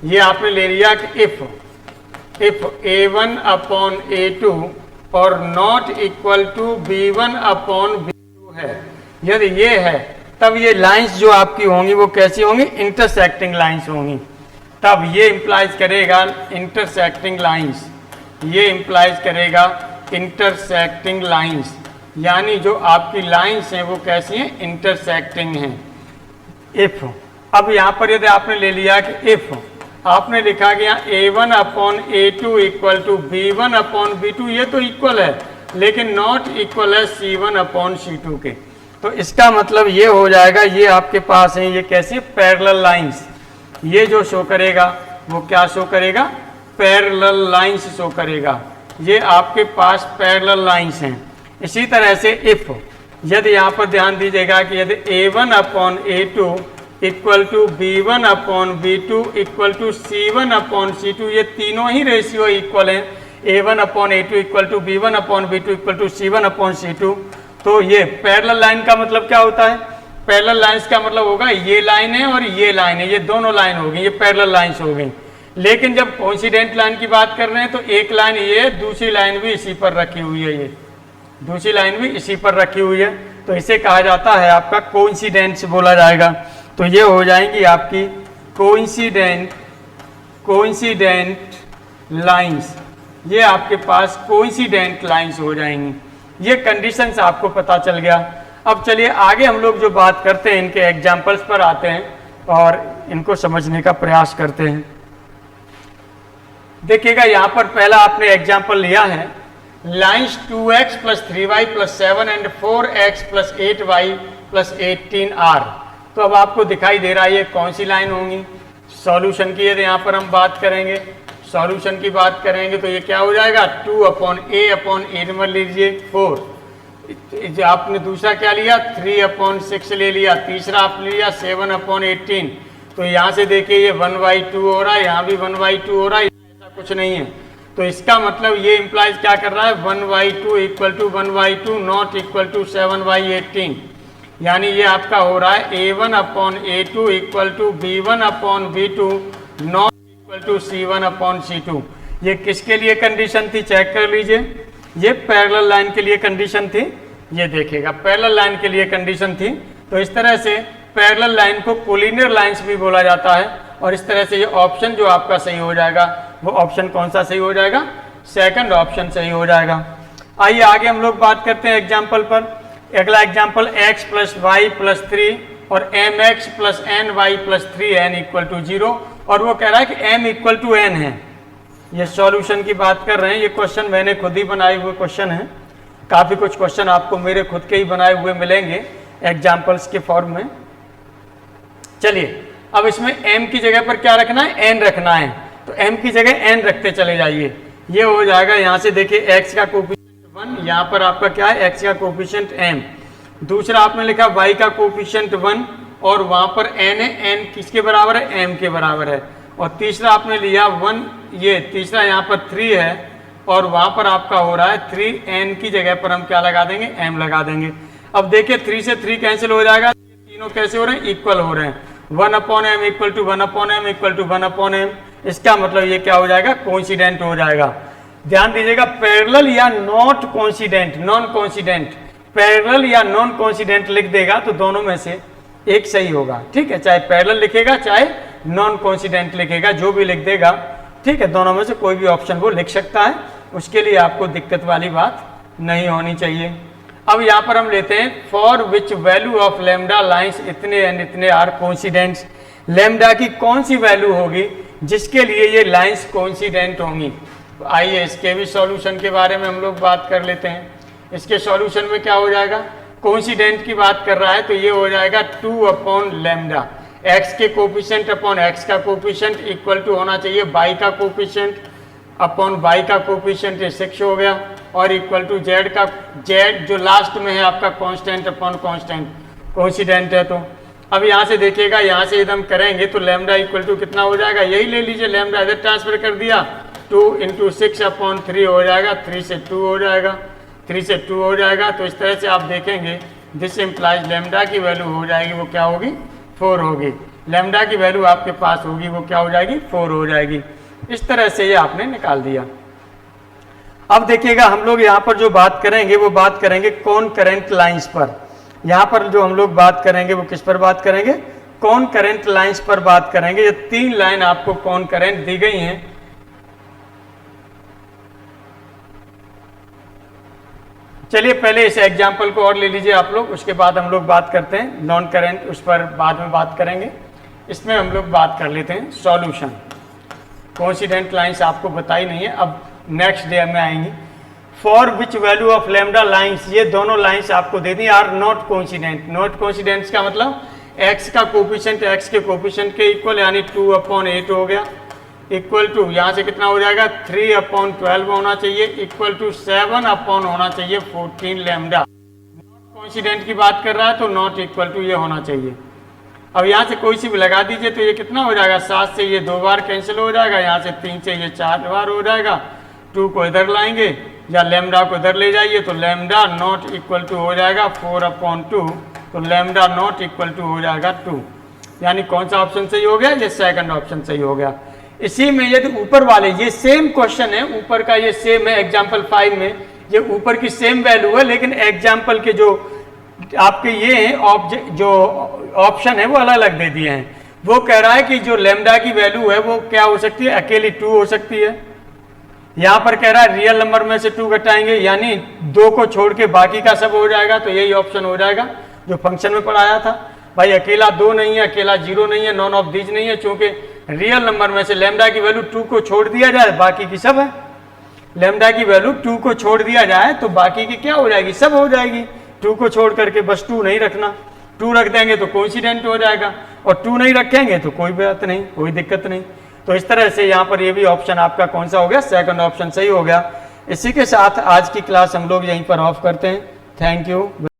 ये आपने ले लिया कि इफ a1 अपॉन a2 और not equal to b1 upon b2 है, यदि ये है तब ये लाइंस जो आपकी होंगी वो कैसी होंगी, इंटरसेक्टिंग लाइंस होंगी। तब ये इंप्लाइज करेगा इंटरसेक्टिंग लाइंस, ये इंप्लाइज करेगा इंटरसेक्टिंग लाइंस, यानी जो आपकी लाइंस हैं वो कैसी हैं, इंटरसेक्टिंग हैं। इफ, अब यहाँ पर यदि आपने ले लिया कि इफ आपने लिखा कि यहाँ a1 upon a2 equal to b1 upon b2, ये तो इक्वल है लेकिन नॉट इक्वल है c1 अपॉन c2 के, तो इसका मतलब ये हो जाएगा ये आपके पास है ये कैसी पैरेलल लाइंस, ये जो शो करेगा वो क्या शो करेगा, पैरेलल लाइंस शो करेगा, ये आपके पास पैरेलल लाइंस हैं। इसी तरह से इफ, यदि यहाँ पर ध्यान दीजिएगा कि यदि a1 upon a2 equal to b1 upon b2 equal to c1 upon c2, ये तीनों ही रेशियो इक्वल हैं, a1 upon a2 equal to b1 upon b2 equal to c1 upon c2, तो ये पैरेलल लाइन का मतलब क्या होता है, पैरेलल लाइंस का मतलब होगा ये लाइन है और ये लाइन है, ये दोनों लाइन हो गई, ये पैरेलल लाइंस हो गई। लेकिन जब कोइंसिडेंट लाइन की बात कर रहे हैं तो एक लाइन ये है, दूसरी लाइन भी इसी पर रखी हुई है, ये दूसरी लाइन भी इसी पर रखी हुई है, तो इसे कहा जाता है आपका कोइंसिडेंस बोला जाएगा। तो ये हो जाएंगी आपकी कोइंसिडेंट लाइंस, ये आपके पास कोइंसिडेंट लाइंस हो जाएंगी। ये कंडीशंस आपको पता चल गया। अब चलिए आगे हम लोग जो बात करते हैं इनके एग्जाम्पल्स पर आते हैं और इनको समझने का प्रयास करते हैं। देखिएगा यहाँ पर पहला आपने एग्जाम्पल लिया है, lines 2x plus 3y plus 7 and 4x plus 8y plus 18r। तो अब आपको दिखाई दे रहा है ये कौन सी लाइन होंगी। सॉल्यूशन की यदि यहाँ पर हम बात करेंगे, सॉल्यूशन की बात करेंगे तो ये क्या हो जाएगा, 2 अपॉन ए नंबर लीजिए 4, आपने दूसरा क्या लिया 3 अपॉन 6 ले लिया, तीसरा आप ले लिया 7 अपॉन 18। तो यहाँ से देखिए ये 1/2 हो रहा है, यहाँ भी 1/2 हो रहा है, ऐसा कुछ नहीं है। तो इसका मतलब ये इंप्लाइज क्या कर रहा है, 1/2 equal to 1/2 not equal to 7/18, यानी ये आपका हो रहा है a1 upon a2 equal to b1 upon b2 not equal to c1 upon c2। ये किसके लिए कंडीशन थी, चेक कर लीजिए, ये पैरेलल लाइन के लिए कंडीशन थी। ये देखिएगा पैरेलल लाइन के लिए कंडीशन थी। तो इस तरह से पैरेलल लाइन को कोलिनियर लाइंस भी बोला जाता है, और इस तरह से ये ऑप्शन जो आपका सही हो जाएगा वो ऑप्शन कौन सा सही हो जाएगा, सेकंड ऑप्शन सही हो जाएगा। आइए आगे हम लोग बात करते हैं एग्जाम्पल पर। अगला example x plus y plus 3 और mx plus n y plus 3n equal to 0, और वो कह रहा है कि m इक्वल टू n है। ये सॉल्यूशन की बात कर रहे हैं, ये क्वेश्चन मैंने खुद ही बनाए हुए क्वेश्चन है, काफ़ी कुछ क्वेश्चन आपको मेरे खुद के ही बनाए हुए मिलेंगे एग्जाम्पल्स के फॉर्म में। चलिए अब इसमें m की जगह पर क्या रखना है, n रखना है, तो m की जगह n रखते चले जाइए। ये हो जाएगा, यहाँ से देखिए x का कोफिशिएंट 1, यहाँ पर आपका क्या है x का कोफिशिएंट m, दूसरा आपने लिखा y का कोफिशिएंट 1 और वहाँ पर n है, n किसके बराबर है, m के बराबर है, और तीसरा आपने लिया 1, ये तीसरा यहाँ पर 3 है और वहाँ पर आपका हो रहा है 3n की जगह पर हम क्या लगा देंगे, m लगा देंगे। अब देखिए 3 से 3 कैंसिल हो जाएगा, तीनों कैसे हो रहे हैं, इक्वल हो रहे हैं, 1 upon m equal to 1 upon m equal to 1 upon m। इसका मतलब ये क्या हो जाएगा, कोइंसिडेंट हो जाएगा। ध्यान दीजिएगा पैरेलल या not coincident, non coincident, parallel या नॉन कोइंसिडेंट लिख देगा तो दोनों में से एक सही होगा, ठीक है, चाहे पैरेलल लिखेगा चाहे नॉन कोइंसिडेंट लिखेगा, जो भी लिख देगा, ठीक है, दोनों में से कोई भी ऑप्शन वो लिख सकता है, उसके लिए आपको दिक्कत वाली बात नहीं होनी चाहिए। अब यहाँ पर हम लेते हैं for which value of lambda lines इतने एंड इतने आर कोइंसिडेंट्स। लेमडा की कौन सी वैल्यू होगी जिसके लिए ये लाइंस कोइंसिडेंट होंगी। आइए इसके भी सॉल्यूशन के बारे में हम लोग बात कर लेते हैं। इसके सॉल्यूशन में क्या हो जाएगा, कोइंसिडेंट की बात कर रहा है तो ये हो जाएगा 2 अपॉन लेमडा, एक्स के कोफिशिएंट अपॉन एक्स का कोफिशिएंट इक्वल टू होना चाहिए वाई का कोफिशिएंट अपॉन वाई का कोफिशिएंट, ये 6 हो गया, और इक्वल टू जेड का, जेड जो लास्ट में है आपका कांस्टेंट अपॉन कांस्टेंट, कोइंसिडेंट है। तो अब यहाँ से देखिएगा, यहाँ से एकदम करेंगे तो लेमडा इक्वल टू कितना हो जाएगा, यही ले लीजिए, लेमडा इधर ट्रांसफर कर दिया, 2 इंटू 6 अपॉन 3 हो जाएगा, 3 से 2 हो जाएगा, 3 से 2 हो जाएगा। तो इस तरह से आप देखेंगे दिस इम्प्लाइज लेमडा की वैल्यू हो जाएगी, वो क्या होगी, 4 होगी। लेमडा की वैल्यू आपके पास होगी वो क्या हो जाएगी, 4 हो जाएगी। इस तरह से ये आपने निकाल दिया। अब देखिएगा हम लोग यहाँ पर जो बात करेंगे वो बात करेंगे कॉनकरेंट लाइंस पर। यहाँ पर जो हम लोग बात करेंगे वो किस पर बात करेंगे, कॉनकरेंट लाइंस पर बात करेंगे। ये 3 लाइन आपको कॉनकरेंट दी गई हैं। चलिए पहले इस एग्जाम्पल को और ले लीजिए आप लोग, उसके बाद हम लोग बात करते हैं नॉन करेंट, उस पर बाद में बात करेंगे। इसमें हम लोग बात कर लेते हैं सॉल्यूशन। कोइंसिडेंट लाइंस आपको बताई नहीं है, अब नेक्स्ट डे में आएंगी। For which value of lambda lines, ये दोनों लाइंस आपको दे दी are not coincident. Not coincident का मतलब एक्स का कोफिशिएंट एक्स के कोफिशिएंट के इक्वल, यानी 2 अपॉन 8 हो गया, इक्वल टू यहाँ से कितना हो जाएगा, 3 अपॉन 12 होना चाहिए, इक्वल टू 7 अपॉन होना चाहिए 14 लेमडा। नॉट कोइंसिडेंट की बात कर रहा है तो नॉट इक्वल टू ये होना चाहिए। अब यहाँ से कोई सी भी लगा दीजिए तो ये कितना हो जाएगा, 7 से ये 2 बार कैंसिल हो जाएगा, यहाँ से 3 से ये 4 बार हो जाएगा, 2 को इधर लाएंगे या लेमडा को इधर ले जाइए तो लेमडा नॉट इक्वल टू हो जाएगा 4 अपॉन 2, तो लेमडा नॉट इक्वल टू हो जाएगा 2। यानी कौन सा ऑप्शन सही हो गया, ये सेकंड ऑप्शन सही हो गया। इसी में यदि ऊपर वाले ये सेम क्वेश्चन है, ऊपर का ये सेम है, एग्जाम्पल 5 में ये ऊपर की सेम वैल्यू है, लेकिन एग्जाम्पल के जो आपके ये हैं जो ऑप्शन है वो अलग अलग दे दिए हैं। वो कह रहा है कि जो लेमडा की वैल्यू है वो क्या हो सकती है, अकेली 2 हो सकती है। यहाँ पर कह रहा है रियल नंबर में से 2 घटाएंगे, यानी 2 को छोड़ के बाकी का सब हो जाएगा, तो यही ऑप्शन हो जाएगा जो फंक्शन में पढ़ाया था। भाई अकेला 2 नहीं है, अकेला 0 नहीं है, नॉन ऑफ दीज नहीं है, चूंकि रियल नंबर में से लेमडा की वैल्यू 2 को छोड़ दिया जाए बाकी की सब है। लेमडा की वैल्यू 2 को छोड़ दिया जाए तो बाकी की क्या हो जाएगी, सब हो जाएगी। 2 को छोड़ करके बस 2 नहीं रखना, 2 रख देंगे तो कोइंसिडेंट हो जाएगा, और 2 नहीं रखेंगे तो कोई बात नहीं, कोई दिक्कत नहीं। तो इस तरह से यहाँ पर ये भी ऑप्शन आपका कौन सा हो गया, सेकंड ऑप्शन सही हो गया। इसी के साथ आज की क्लास हम लोग यहीं पर ऑफ करते हैं। Thank you.